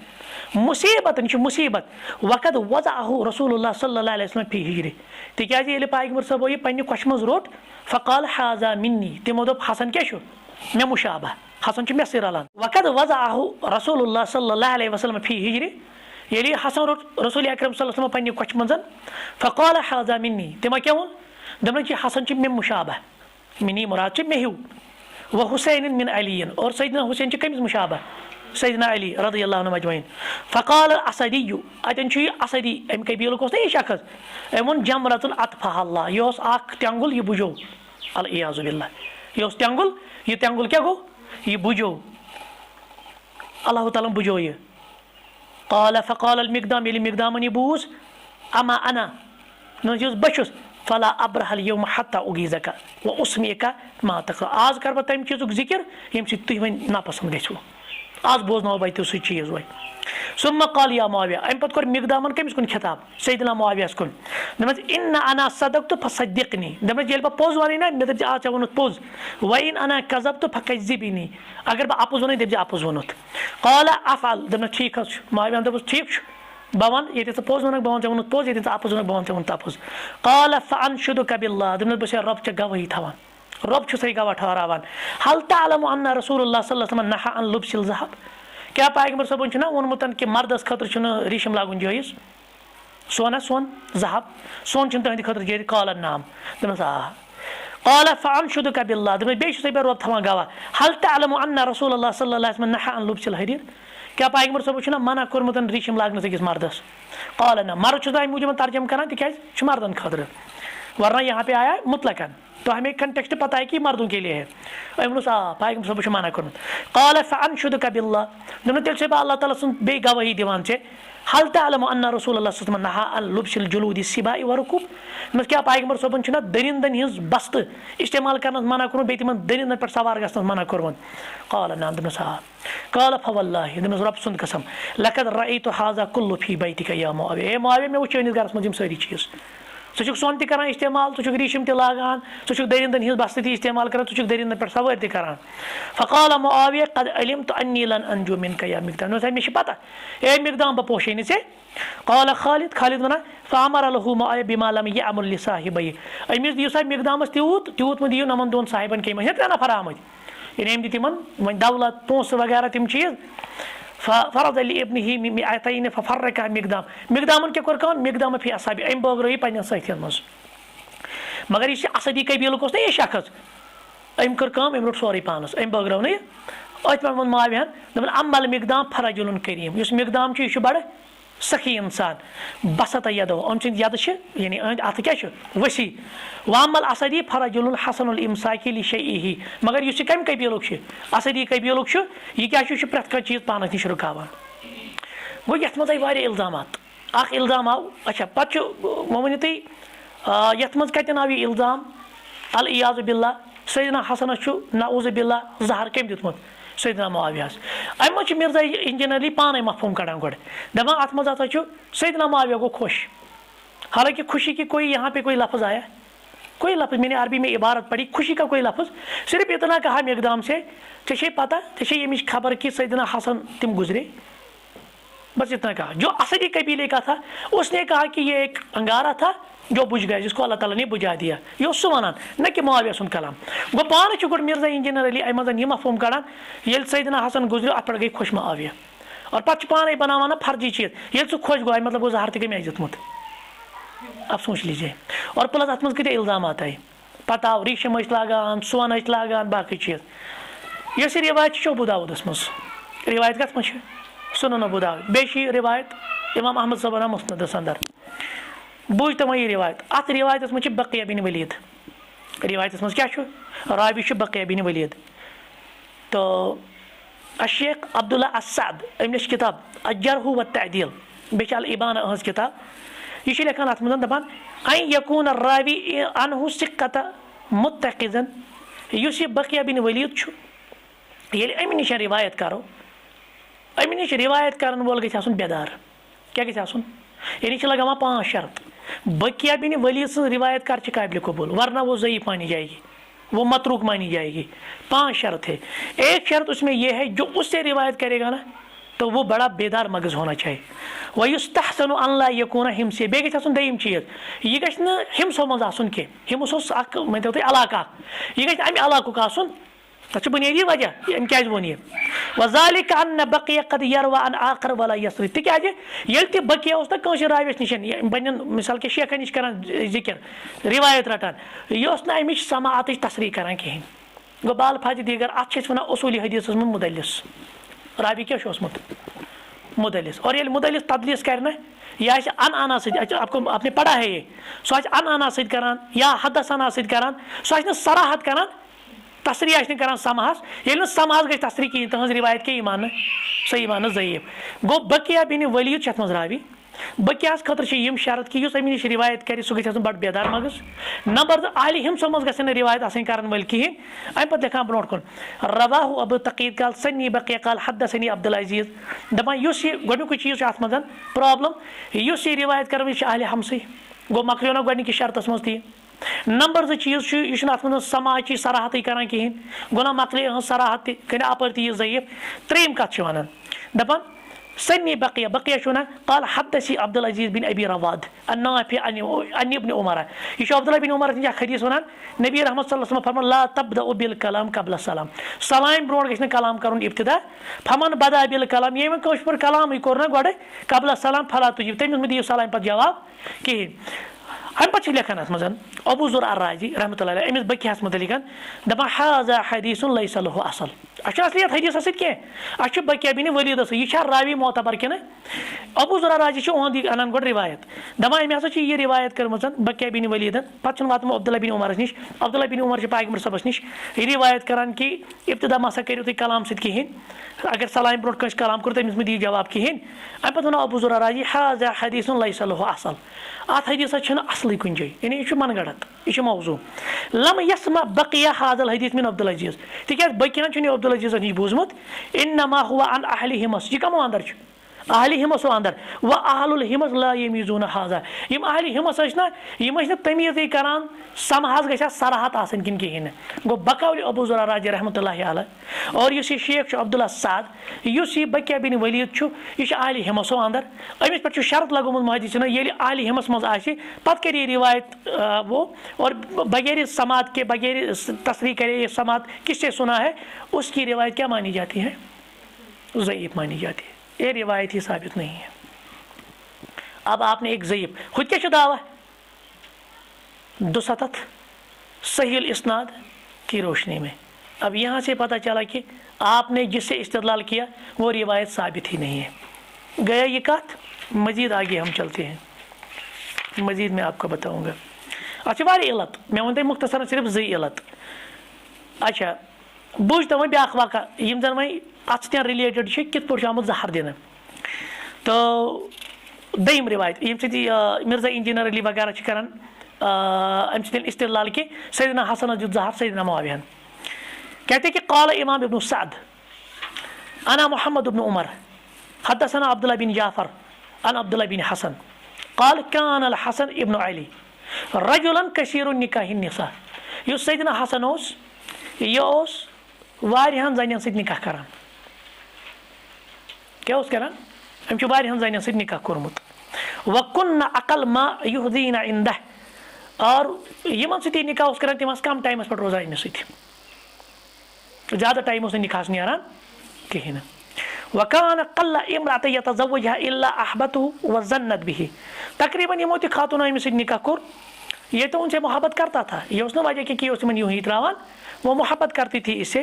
मुसीबत मुसीबत वक़द वज़अहु रसूलुल्लाह सल्लल्लाहु अलैहि वसल्लम फ़ी हिज्री तिकाज ये पैगंबर साहब यह पन्ने कश मज रोट फ़क़ाल हाज़ा मिन्नी तिमो दोप हसन क्या मे मुशाबह हसन मे सि रलान वक़द वज़अहु रसूलुल्लाह सल्लल्लाहु अलैहि वसल्लम फ़ी हिज्री ये हसन रोट रसूल अकरम सल्लल्लाहु अलैहि वसल्लम पन्ने कश मज फ़क़ाल हाज़ा मिन्नी तिमा क्या वोन दमन हसन मे मुशाबह मिनी मुराद मे हिव व हुसैन मिन अलीन और सैयदना हुसैन कमिस मुशाबह सैयदना अली रज़ी अल्लाह अन्हुम अजमईन फ़क़ाल असदी अतन असदी अम कबील ना शख्स अम वो जमरतुन अतफ़ह अल्लाह यह तेंगुल यह बुझो अल-इयाज़ु बिल्लाह यह तेंगुल क्या गो यह बुझो अल्लाह ताला बुझो यह क़ाल फ़क़ाल अल-मिक़दाम ये मिक़दामन यह बूज अमा अना बशुस फ़ला अब्रहल यौम हत्ता उगीज़का व उस्मिका मा तक़रा आज कर तम चीज़ुक जिक्र यम तुम वन नापसंद गो आज बोजनो बह सह चीज वह सुम्मा काल या मुआविया अम पे कोर मिकदामन कमिस कुन खिताब सैयदना मुआविया कुन दपस इन अना सदक तो फसदिकनी दपस ये पोज वन ना मे दप आ ऐ वोनुत पोज व इन अना कजब तो फकजिबिनी अगर बह अपोज वन दप अपोज वोनुत काल अफअल दप ठीक मुआविया दप ठीक बह वन ये पोज वन बह वन वोनुत पोज ये अपोज वन बह वन अपोज काल फअनशुदुका बिल्लाह दप बह रब चे गवाही थवान रब छुसै गवाह ठहरावान हल तअलमु अन्ना रसूलुल्लाह सल्लल्लाहु अलैहि वसल्लम नहा अन लुब्सिल ज़हब क्या पैगंबर सबन छुना वोनमुत कि मर्दस खतर छुना रेशम लागुन जायज सोना सोन ज़हब सोन छुन तहंद खतर जायज काल नाम दमस आ काल फअनशुदुका बिल्लाह दम बे छुसै रब थवान गवाह हल तअलमु अन्ना रसूलुल्लाह सल्लल्लाहु अलैहि वसल्लम नहा अन लुब्सिल हरीर क्या पैगंबर सब छुना मना कोरमुत रेशम लागनस अकिस मर्दस काल ना मर्द छुस दाय मूजब तर्जम करान तिक्याज मर्दन खतर वरना यहाँ पे आया मुतलकन तो हमें कंटेक्स्ट पता है कि मर्दों के लिए है पैगंबर सब मना कर काल फअनशुदुका बिल्लाह दम तेल से अल्लाह ताला सुन बे गवाही दिवान छे हल तअलमु अन्ना रसूलुल्लाह सल्लल्लाहु अलैहि वसल्लम नहा अन लुब्सिल जुलूदि सिबाई व रुकुब दम क्या पैगंबर सबन छुना दरिंदन हिंस बस्त इस्तेमाल करन मना कर बे तिमन दरिंदन पर सवार गसन मना कर काल नाम दम सा काल फवल्लाहि दम रब सुन कसम लकद रअयतु हाज़ा कुल्लु फी बैतिका या मुआविया ए मुआविया में वुच गरस मज सारी चीज सह सोन तक इस्तेमाल सह रेशम तगान सह दरिंदन हिंस बस्त इस्तेमाल कर सह दरिंदन पे सवार तक फ़क़ाल मुआविया क़द अलिमतु अन्नी लन अंजु मिनका या मिक़दाम मे पता ए मिक़दाम बह पोशे से क़ाल खालिद खालिद वना फ़अमर लहु मुआविया बिमा लम यअमुर लिसाहिबैहि अमिस दियो सा मिक़दामस त्यूत त्यूत मे दियो नमन दोन साहिबन के हे त्रे नफर आमत यानी अम तिमन वो दौलत पोस वगैरह तम चीज फ़रज़ अली इब्निही मिअतैन फ़फ़र्रक़ा मिक़दाम मिक़दामन क्या कोर काम मिक़दाम फी असहाबी अम बगरई पन्न साथियन मज मगर यह असदी कबीलुक ना यह शख्स अम कर काम अम रोट सोरे पानस अम बगरव न अत पे वो मुआवियान दपन अम्मल मिक़दाम फरजुलन करीम इस मिक़दाम यह बड़ सखी इंसान बसत यदो अम यद यानी अत क्या वसी वामल असदी फरजुल हसनुल इमसाकी लिशैइही मगर यह कम कबीलुक असदी कबीलुक यह क्या प्रत कह चीज पानस नश रुकावान गो ये मज आई इल्जामात अख इल्जाम आव अच्छा पे वो वन तुम ये मज कतन आव यह इल्जाम अल इयाज़ु बिल्लाह सैयदना हसनस नऊज़ु बिल्लाह ज़हर कम दितमुत सैयदना मुआविया अम मिर्जा इंजीनियरली पान मफहूम कड़ान गोड दपान अत मज हसा सैयदना मुआविया गो खुश हालांकि खुशी की कोई यहाँ पे कोई लफ्ज़ आया कोई लफ्ज़ मैंने अरबी में इबारत पढ़ी खुशी का कोई लफ्ज़ सिर्फ इतना कहा मिक़दाम से चे पता चे ये खबर कि सैयदना हसन तिम गुजरे बस इतना कहा। जो असली कबीले का था उसने कहा कि ये एक अंगारा था जो बुझ गया जिसको अल्लाह ताला ने बुझा दिया ये उस वनान न कि मुआविया सुन कलाम गो पान चुकुर मिर्जा इंजीनियर अली अहमद ये मफहूम कड़ान ये सैयदना हसन गुजरो अत पे गई खुश मुआविया और पे पान बनाना फर्जी चीज ये खुश गो मतलब वो ज़हर तक दितमुत अब सोच लीजिए और प्लस अत मज इल्जाम आए पता आव रेशम लागान सोन लागान बाकी चीज यह रिवायत अबू दाऊदस मज रिवायत कत मज सुनन अबू दाऊद बे रिवायत इमाम अहमद सबना मुस्नदस अंदर बुझ तम यह रिवायत अत रिवायत मज बकिया बिन वलीद रिवायत मज क्या रावी बकिया बिन वलीद तो शेख अब्दुल्ला अस्साद अम किताब अजरह व तअदील बे अल इबाना हज किताब यह लेखान अत मज दपान अन यकून रावी अनहु सिक्कत मुत्तक़िज़न युस यह बकिया बिन वलीद ये अम नश रिवायत करो अम नश रिवायत करन वोल गि बेदार क्या गि यानी लगावा 5 शर्त बकिया बिन वलीद सं रिवायत कर काबिल कबूल वरना वो ज़ईफ़ मानी जाएगी वो मतरूक मानी जाएगी 5 शर्त है। एक शर्त उसमें यह है जो उससे रिवायत करेगा ना तो वो बड़ा बेदार मगज़ होना चाहिए वयुस्तहसनु अन ला यकून हिमसे बे गि दयिम चीज यह गि हिमसो मज आसुन के हिमस मैं तो इलाका यह गि अमि इलाकुक आसुन तथ बुनियादी वजह अम क्या वो वज़ालिक अन्न बकिया कद यरवा अन आखर वला यसरी तिकाज ये बकिया उस कंस राविस निश बन मिसाल के शेखन नश कर जिक्र रिवायत रटान यह ना अमिच समाअत तसरी करान कहें गो बाल फाज दीगर अत वन उसूली हदीस में मुदलिस रावी क्या मुदलिस और ये मुदलिस तदलीस करना या अन आना आपको आपने पढ़ा है ये सो अन आना करान या हदस आना करान सो सराहत करान तसरी करान समाहस ये समाहस गई तसरी कहें तहज रिवायत के मान सही मान ज़ईफ़ गो बकिया बिन वलीद मज रावी बकियास खतर यम शरत कि अमे नश रिवायत कर सह गई बड़ बेदार मगज। नंबर 2 अहले हिम्सो मज गन रिवायत आसन करन वल कहें। अम पे लिखान ब्रोट कुन रवाहु अबू तकीद काल सन्नी बकिया काल हदसनी अब्दुल अजीज दपान यह गोक चीज अत मज प्रॉब्लम यह रिवायत कर अहले हमसे गो मकलियो ना गोक शरतस मज ती। नंबर 2 चीज यह अत मज समाज सराहत करान कहें गो ना मकल सराहत कन अपर ती ज़ईफ। त्रेम कत वन दपान सन्नी बकिया बकिया शुना काल हदसी अब्दुल अजीज बिन अबी रवाद अन्नाफी अन इब्न उमर यह अब्दुल्लाह बिन उमर हदीस वन नबी रहमत सल्लल्लाहु अलैहि वसल्लम फरमान ला तब्दअ बिल कलाम क़ब्ल सलाम सलाम ब्रोट गछ कलाम करन इब्तिदा फमन बदा बिल कलाम ये कश पर कलाम कोर ना गोडे क़ब्ल सलाम फला तुजिब तमिस में दियो सलाम पर जवाब कहें। अम पे लिखान अत मज अबू ज़ुर अर्राजी रहमतुल्लाह अलैह अमिस बकियास मुतलिक दपान हाज़ा हदीसुन लैसा लहु असल असलियत हदीस सत्य बकिया बिन वलीद यह रावी मोतबर कि अबू ज़ुर अर्राजी ओहद अनान गो रिवायत दपान अमे हसा यह रिवायत कर्म बकिया बिन वलीद पे वात अब्दुल्लाह बिन उमर नश अब्दुल्लाह बिन उमर पैगम्बर सबस नश रिवायत करान कि इब्तिदा मसा करो तुम कलाम सहें अगर सलाम ब्रोट कस कलाम कर तमिस में दी जवाब कहें। अम पे वन अबू ज़ुर अर्राजी हाज़ा हदीसुन लैसा लहु असल अत हदीस असल कुन जाए यानी यह मनगढ़ यह मौजू लम यसमा बकिया हाज़ल हदीस मिन अब्दुल अजीज तिक बकियान अब्दुल अजीज नश बूजमुत इन्नमा हुआ अन अहले हिमस यह कमो अंदर अहले हिमसो अंदर व अहलुल हिमस ला यमीज़ून हाज़ा यम अहले हिमस ना यम तमीज़ करान समहज गया सराहत आसन किन कहें गो बकौल अबू ज़ुर अर्राजी रहमतुल्लाहि अलैह और यह शेख अब्दुल्ला साद इस बकिया बिन वलीद यह अहले हिमसो अंदर अमिस पे शर्त लगोमुत मुहद्दिसिन ये अहले हिमस मज आसि पत कर रिवायत वो और बगैर समात के बगैर तस्रीह करे ये समात किससे सुना है उसकी रिवायत क्या मानी जाती है ज़ईफ मानी जाती है। ये रिवायत ही साबित नहीं है। अब आपने एक ज़ईफ खुद क्या दावा 270 सही इस्नाद की रोशनी में अब यहाँ से पता चला कि आपने जिससे इस्तेदलाल किया वो रिवायत साबित ही नहीं है। गया ये कत मज़ीद आगे हम चलते हैं मज़ीद मैं आपको बताऊँगा। अच्छा वारी इलत मैं वन मुख्तसर सिर्फ 2 इलत। अच्छा बुझ तो वह ब्या वाक़ा यम जन वह अत रिलेटेड कित पे आमुत जहर दिन तो दम रिवायत यम मिर्जा इंजीनियर अली वगैरह करान अम इस्तेदलाल कि सैयदना हसन दित जहर सैयदना मुआविया कहते कि क़ाल इमाम इब्न सअद अना मोहम्मद इब्न उमर हदसना अब्दुल्लाह बिन जाफ़र अन अब्दुल्लाह बिन हसन क़ाल कान अल हसन इब्न अली रजुलन कसीरुन निकाहिन निसा युस सैयदना हसन यह वारियान जन सत निकाह करान क्या करान अम वारियान जन सत निकाह कोरमुत वकुन्ना अकल मा युहदीना इंदह और यमन सत निकाह करान तम कम टाइमस पे रोजान अमिस सत ज़्यादा टाइम निकाह नारान कहें वकान कल्ला इमरात यतज़व्वजहा इल्ला अहबतहु व ज़न्नत बिही तकरीबन यमो त खातून अमिस सत निकाह कोर ये तो उनसे मोहब्बत करता था ये उसने वजह कि उसमें यूं ही त्रावान वो मोहब्बत करती थी इससे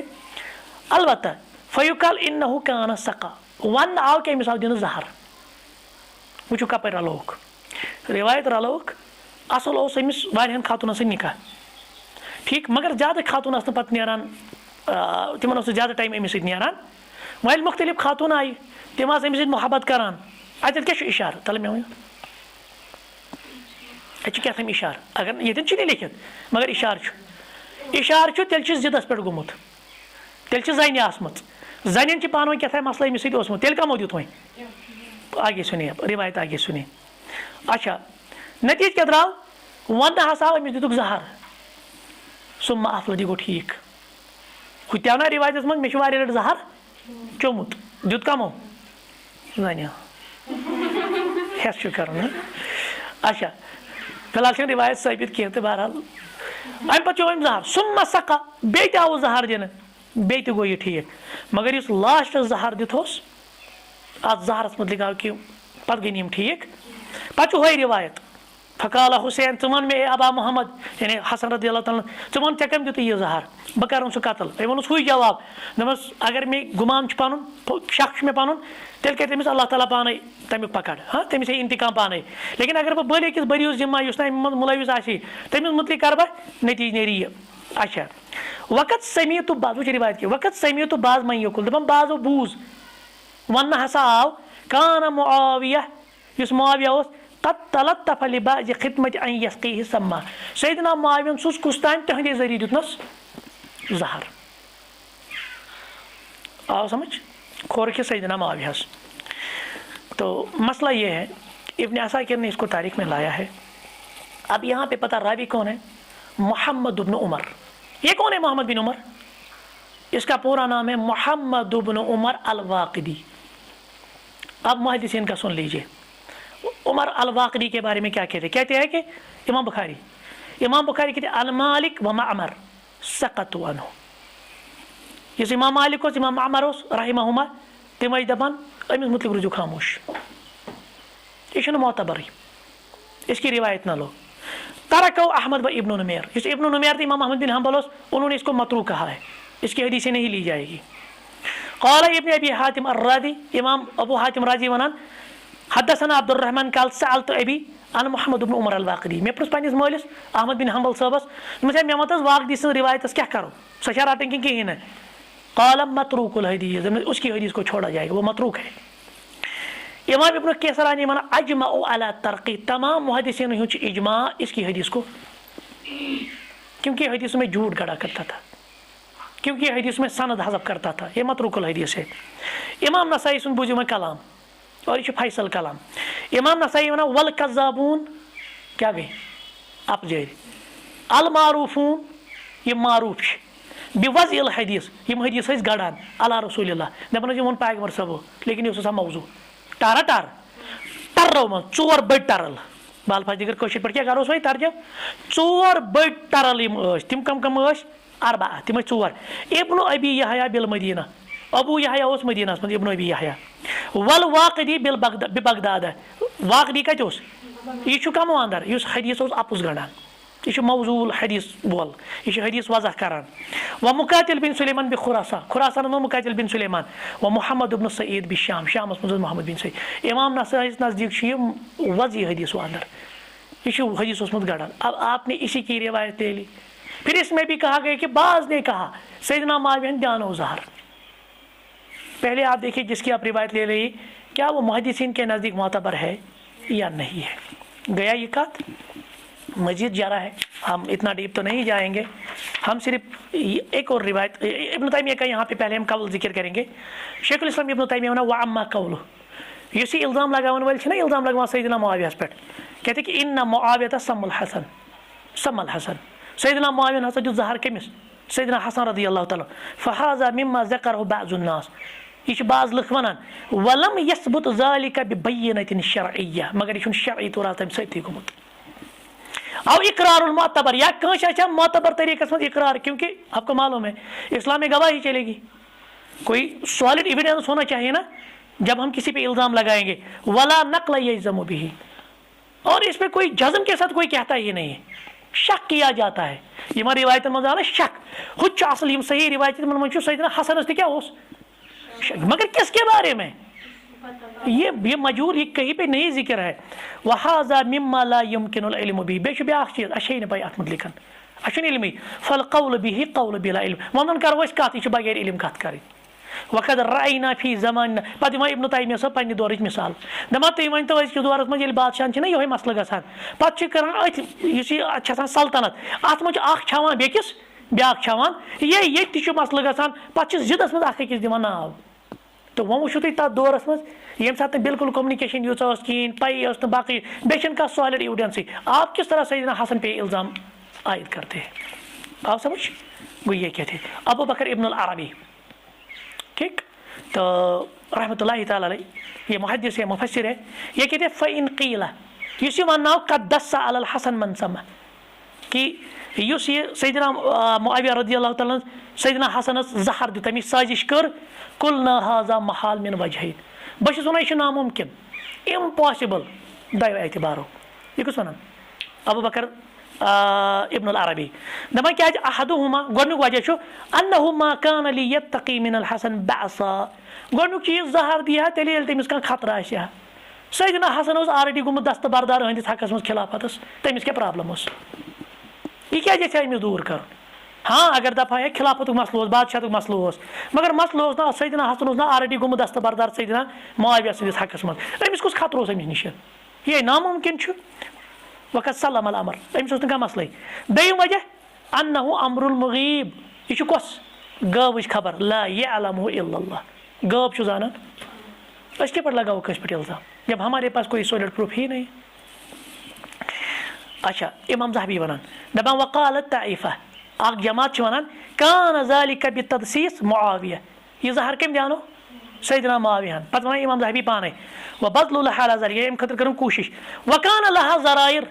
अलबत्ता फ़युकाल इन्नहु कान सका वन आव के मिसाल दिन जहर वो कप रलोक रिवायत रलोक असल अमिस वारियान खातून से निकाह ठीक मगर ज़्यादा खातून पे नारान तिमन ज़्यादा टाइम अमिस नारान वह मुख्तलिफ खातून आई तम अमिस मोहब्बत करान अत क्या इशार तल मे वन क्या इशार अगर ये लिखित मगर इशार तेल जिदस पे गोमुत तेल जन आसम जन पान क्या मसला अमिस तेल कमो दित वह आगे सुनिए रिवायत आगे सुनिए। अच्छा नतीज क्या द्राव वन हसा अमिस दितुक जहर सुम्मा अफलदी गो ठीक हुत्याव ना रिवायत मज मे लट जहर चोमुत दित कमो जन हेस कर। अच्छा फिलहाल रिवायत साबित कह तो बहरहाल अम पे जहर सुम्मा सका बे आव जहर दिन बे गो यह ठीक मगर इस लास्ट जहर दित अत जहरस मुतलिक आव कि पे गई ठीक पे वह रिवायत फ़काल हुसैन च वन मे अबा मोहम्मद यानी हसन रदी अल्लाह ताला च वन ऐ कम दित यह जहर बह कर सह कतल अम वोनस हु जवाब दस अगर मे गुमान पन शक मे पन तेल कर तमिस अल्लाह ताला पान तमिक पकड़ हाँ तमिस है इंतकाम पान लेकिन अगर बह बल अकिस बरियुस जिम्मा मुलविस आसी तमिस मुतलिक कर बह नतीज नेरी यह। अच्छा वक़्त समीत बाज वो रिवायत की वक़्त समीत बाज मन यकुल दपान बाजो बूज वन हसा आव कान मुआविया युस मुआविया ओस कद तलत्तफ़ लिबाज़ि खिदमत अन यस्क़ीहि सम्मा सैयदना मुआविया सुस कुस्तान तहदे जरिए दितनस जहर। आओ समझ खोर के सैयदना मुआविया। तो मसला ये है, इब्न असाकिर ने इसको तारीख में लाया है। अब यहाँ पे पता रावी कौन है? मोहम्मद इब्न उमर। ये कौन है मोहम्मद बिन उमर? इसका पूरा नाम है मोहम्मद इब्न उमर अल-वाक़िदी। अब मुहद्दिसीन का सुन लीजिए, उमर अल-वाक़िदी के बारे में क्या कहते हैं? कहते हैं कि इमाम बुखारी कहते अल-मालिक व मअमर सकतु अन्हु। इस इमाम मालिक ओस इमाम मअमर ओस रहमहुमा तिम दपान अमिस मुतलिक रुजू खामोश, यह मोतबर, इसकी रिवायत ना लो। तरको अहमद व इब्न नुमैर, इस इब्न नुमैर इमाम अहमद बिन हंबल उन्होंने इसको मतरूक कहा है, इसकी हदीसें नहीं ली जाएगी। क़ाल इब्न अबी हातिम अर्राज़ी, इमाम अबू हातिम राज़ी वनान हदसना अब्दुर्रहमान क़ाल सअलतु अबी अन मोहम्मद इब्न उमर अल-वाक़िदी। मैं पुछ पन्निस मौलिस अहमद बिन हंबल साहबस मे मत वाक़िदी सं रिवायत क्या करो, सह रटन कि कहीं न। क़ाल मतरूकुल हदीस, उसकी हदीस को छोड़ा जाएगा, वो मतरूक है। इमाम इब्न कैसरानी मना अजमाउ अला तरक़ी, तमाम मुहद्दिसीन हुच इजमा इसकी हदीस को, क्योंकि हदीस में झूठ गड़ा करता था, क्योंकि हदीस में सनद हज़फ करता था, ये मतरूकुल हदीस है। इमाम नसाई सुन बुझो में कलाम, और ये फैसल कलाम। इमाम नसाई वना वल कज़्ज़ाबून क्या गई आप जेर, अल मारूफून ये मारूफ बिवज़िल हदीस, यम हदीस हस गड़ान अला रसूलिल्लाह, दपन वो पैगम्बर सबो, लेकिन यह मौजू टारा टार टर्रो मन चोर बड़ टरल बाल फाज दिगर कशर पे क्या करो वही तर्जम चोर बड़ टरल तिम कम कम अरबा तिम चोर। इब्न अबी यहया बिल मदीना, अबू यहया उस मदीना मज इब्न अबी यहया। वल वाक़िदी बिल बगदाद, वाक़िदी कत यह कम अंदर इस हदीस अपुस गड़ान, यह मौजूल हदीस बोल, यह हदीस वज़ह करान। व मुकातिल बिन सुलेमान बि खुरासान, खुरासान में मुकातिल बिन सुलेमान। व मोहम्मद इब्न सईद बि शाम, शाम मज मोहम्मद बिन सईद। इमाम नसाई नज़दीक वज़ी हदीस अंदर, यह हदीस उसमत गड़ान। अब आपने इसी की रिवायत ले ली। फिर इसमें भी कहा गया कि बाज़ ने कहा सैयदना मुआविया जानो ज़हर। पहले आप देखिए जिसकी आप रिवायत ले रही, क्या वो मुहद्दिसीन के नज़दीक मोतबर है या नहीं है। गया ये बात मजीद जा रहा है, हम इतना डीप तो नहीं जाएंगे, हम सिर्फ एक और रिवायत इब्न तैमिया का यहाँ पे पहले हम कौल जिक्र करेंगे। शेखुल इस्लाम इब्न तैमिया व अम्मा कौलु, युसी इल्ज़ाम लगावन वाले ना, इल्ज़ाम लगवा सैयदना मुआविया पे, कहते कि इन्ना मुआविया सम्मुल हसन, सम्मल हसन, सैयदना मुआविया हसन जो ज़हर कमिस सैयदना हसन रज़ियल्लाहु तआला। फहाज़ा मिम्मा ज़करहु बाज़ुन नास, यह बाज़ लुक वनान वलम यसबुत ज़ालिका बिबय्यिनतिन शरइय्या, मगर यह शरई तौर तम सती गुमुत। और इकरारुल मोतबर या कंशा मोतबर तरीके से इकरार, क्योंकि आपको मालूम है इस्लाम में गवाही चलेगी, कोई सॉलिड एविडेंस होना चाहिए ना जब हम किसी पे इल्ज़ाम लगाएंगे। वला नक़ल यल्ज़मु बिही, और इस पर कोई जज़म के साथ कोई कहता ही नहीं है, शक किया जाता है। यह रिवायत मजा शक हुच असल यम सही रिवायत मन सैयदना हसन क्या उस, मगर किसके बारे में ये मजूर, ये कहीं पे नहीं जिक्र है। वहाज़ा मिम्मा ला युमकिनुल इल्मु बिही, बेश ब्याख चीज अच्छे न पाई अत मुतलिकन अच्छे इल्म फल कौल बिही कौल बिला इल्म, वंदन करो कत यह बगैर इल्म कत कर। वक़द रअयना फी ज़मान, पत इब्न तैमिया सब पन्ने दौर मिसाल दपा तुम वन तो अज़ दौरस मज बादशाह ना ये मसल गसान पे कर सल्तनत अत मज छावान बेकिस ब्याक छावान ये मसल गसान पे जिदस मज अकिस दिवान नाव। तो वो वो तथ दौरस मज ये सात बिल्कुल कम्युनिकेशन यूज कहें पई बाकी बेन कह सॉलिड एविडेंस, आप किस तरह सैयदना हसन पे इल्ज़ाम आयद करते हैं। आप समझ वो ये कहते अबू बकर इब्न अल अरबी, ठीक, तो रहमतुल्लाहि तआला अलैह, ये मुहद्दिस है मुफस्सिर है। ये कहते फ़इन क़ीला युस वनाव क़द्दस अलल हसन मन समा, कि युस ये सैयदना मुआविया रज़ियल्लाहु तआला सैयदना हसनस ज़हर दित तमिस साजिश कर, कुलना हाज़ा महाल मिन वजहैन, बस वन यह नामुमकिन इम्पॉसिबल दो एतबारो। यह कस वन अबू बकर इब्न अल अरबी दपान क्या अहदुहुमा गोनुक वजह अन्नहु मा कान लियत्तकी मिनल हसन बअसा, गोनुक चीज ज़हर दिया तेल तमिस कह खतरा आया। सैयदना हसन ऑलरेडी गुमुत दस्तबरदार हंदिस हकस मज खिलाफत, तमिस क्या प्रॉब्लम, यह क्या अमिस दूर कर। हाँ अगर दफा है खिलाफत मसलो बादशाह मसलो मगर मसलो ना सैदना हसन ना ऑलरेडी गुम दस्तबरदार सैदना मुआविया सदिस हकस मज अमिस कुछ खतरो अमिस निश ये नामुमकिन वक़्त सलम अल अमर अमिस कह मसले दोयम वजह अन्नहु अमरुल मुगीब यह कस गवच खबर ला यअलमु इल्लल्लाह गव जानान अस पे लगाओ कस पे इल्जाम जब हमारे पास कोई सॉलिड प्रूफ ही नहीं। अच्छा इमाम ज़हबी वनान दपान वक़ालत ताइफा अख जमात वनान कान ज़ालिका बितदसीस मुआविया यह ज़हर कम जानो सैदना मुआवियान पत वन इमाम ज़हबी पाने व बदलु लहा अला ज़ालिका अम खतर करूँ कोशिश वकान लहा ज़राइर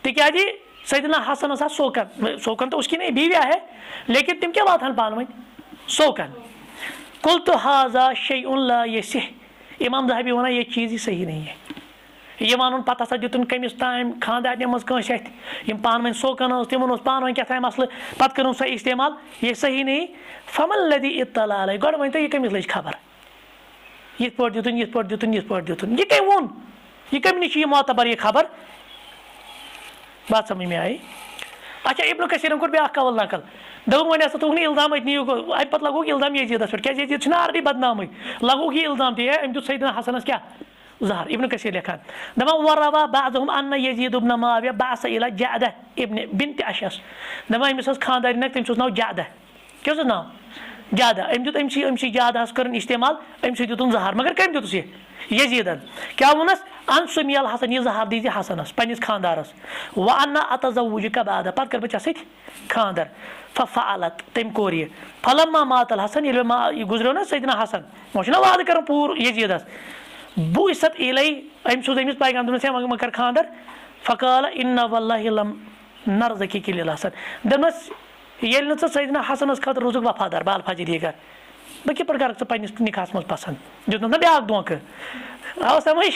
तिक्याज सैदना हसन सोकन तो उसकी नहीं बीविया है लेकिन तुम क्या बात हन पान वन सोकन कुल तो हाजा शैउन ला यसिह इमाम ज़हबी वना ये चीज़ ही सही नहीं है ये वन पता सा दुन कमिस ताम खानदार मज पान वन सोकन तिमन पान वन क्या मसल पत कर सह इस्तेमाल ये सही नहीं फमल लदी इत्तला अलैह गो वन तो यह कमिस लज खबर ये दुन ये दुन ये कम वोन यह कम नश यह मोतबर यह खबर बात समझ में आई। अच्छा इब्न कसीर कोर ब्या कवल नकल दोन वन हसा तुक इल्जाम नीयू अम पे लगोक इल्जाम यजीदस पे क्या यजीद ऑलरेडी बदनाम लगोक यह इल्जाम ती अम दुत सैदना हसनस क्या ज़हर इब्न कसीर लिखान दपान वरवा बाज़हुम अन्न यजीद इब्न मुआविया बअस इला जअदा इब्न बिन्त अशस दपान अमिस खानदारी नक तमिस नाव जअदा क्या नाव जअदा अम दुत अमसी जअदास कर इस्तेमाल अमि दुतन ज़हर मगर कम दुतस यजीदन क्या वनस अन सुमियल हसन यह ज़हर दीजिए हसनस पन्निस खानदारस व अन्ना अतज़व्वुजुका बाद पत कर बह सत खानदर फफ़अलत तम कोर यह फलम्मा मातल हसन ये गुजरो ना सैदना हसन वह वाद कर पूर यजीदस बुइसत इलै अम सोज अमिस पैगाम दोनस मह कर खानदर फ़क़ाल इन्ना वल्लाहि लम नरज़किकी लिल हसन दोनस येल न सैदना हसनस खतर रोजुक वफादार बाल फजर यह कर बह कित कर पन्निस निकाहस मज पसंद दितुन ना ब्याक धोख आव समझ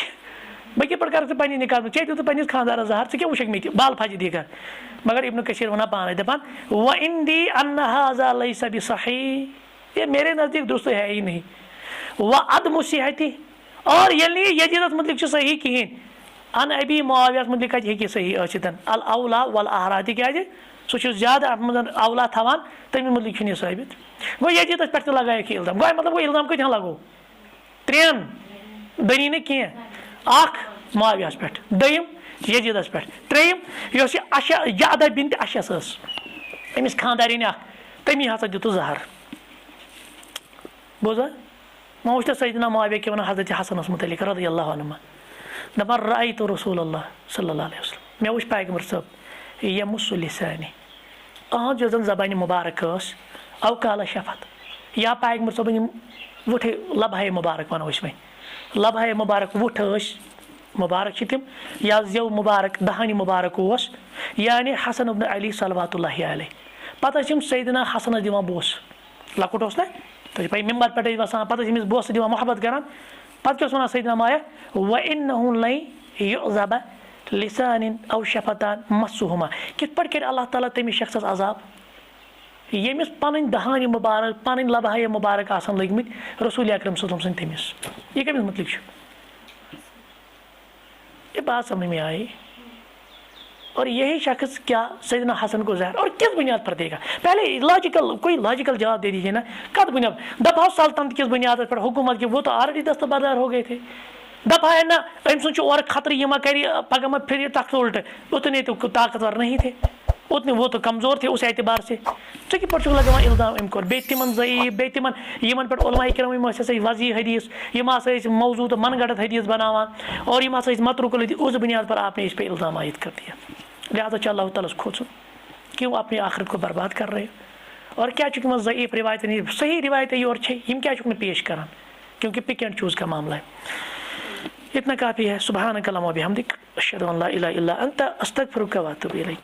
बह कित कर पन्नि निकाह मे दित पन्निस खानदार ज़हर क्या वुक मे बाल फजर यह कर मगर इब्न कसीर वना पान दपान व इंदी अन्न हाज़ा लैसा बिसहीह ये मेरे नज़दीक दुरुस्त है ही नहीं व अदमु सिहती और ये यजीदस मुतलिक सही कहें अन अबी मुआविया मुतलिक हे सही अल औला वल अहरा तिक्याज सह ज्यादा अत मज औला थवान तमिस मुतलिक यह साबित गो यजीदस पे लगाया इल्जाम गो मतलब वो इल्जाम कत लगो त्रेन दनी न कह मुआविया पे दोम यजीदस पे त्रेम जअदा बिन्त अशस अमिस खानदारिन तमी हसा दित ज़हर बोझा वह वुच सैदना मुआविया के वन हज़रत हसनस मुतलिक रज़ियल्लाहु अन्हु दपान रअयतु रसूलल्लाह सल्लल्लाहु अलैहि वसल्लम मे वुच पैगंबर साहब यमुस्सु लिसानी अहद जो ज़बान मुबारक अव काला शफत या पैगंबर साहब वुठ लबहाए मुबारक वनो वह लबहाए मुबारक वुठ मुबारक तिम या जेव मुबारक दहानी मुबारक यानी हसन इब्न अली सलवातुल्लाहि अलैह पता सैदना हसनस दिवान बोस लकुट ना तो पे मिम्बर पे वसान पे अमिस बोस दिवान मोहब्बत करान पे वन सैदना माया व इन्नहु लन युज़ब लिसान औ शफतान मस्सुहुमा कित पट कर अल्लाह ताला तमिस शख्सस अजाब यमिस पन दहानी मुबारक पन लबहाए मुबारक आसन लगमित रसूल अकरम सल्लल्लाहु अलैहि वसल्लम तमिस यह कमिस मतलब ये बात समझ में आई। और यही शख्स क्या सैदना हसन को ज़हर और किस बुनियाद पर देगा पहले कोई लॉजिकल जवाब दे दीजिए ना कत बुनियाद दफा सल्तनत किस बुनियाद पर हुकूमत की वो तो ऑलरेडी दस्तबरदार हो गए थे दफा है ना अम सुन और खतर यह मा कर पगह मा फिर तख्त उल्ट उतने तो ताकतवर नहीं थे उतने वो तो कमज़ोर थे उस एतबार से कि पर लगान इल्ज़ाम अम कोर बे तिमन ज़ईफ़ बे तिमन यमन पे उलमा किराम वज़ी हदीस यम मौजू तो मनगढ़ंत हदीस बनावान और यम मतरुकुल हदीस उस बुनियाद पर आपने इस पर इल्ज़ाम आयद कर दिया लिहाजा अल्लाह ताला खोचुन क्यों अपनी आखिरत को बर्बाद कर रहे हो और क्या चूँकि ज़ईफ़ रिवायत नहीं सही रिवायत और यम क्या चूँकि पेश करान क्योंकि पिक एंड चूज़ का मामला है। इतना काफ़ी है। सुब्हानक अल्लाहुम्मा व बिहम्दिक अशहदु अन ला इलाहा इल्ला अंत अस्तगफिरुका व अतूबु इलैक।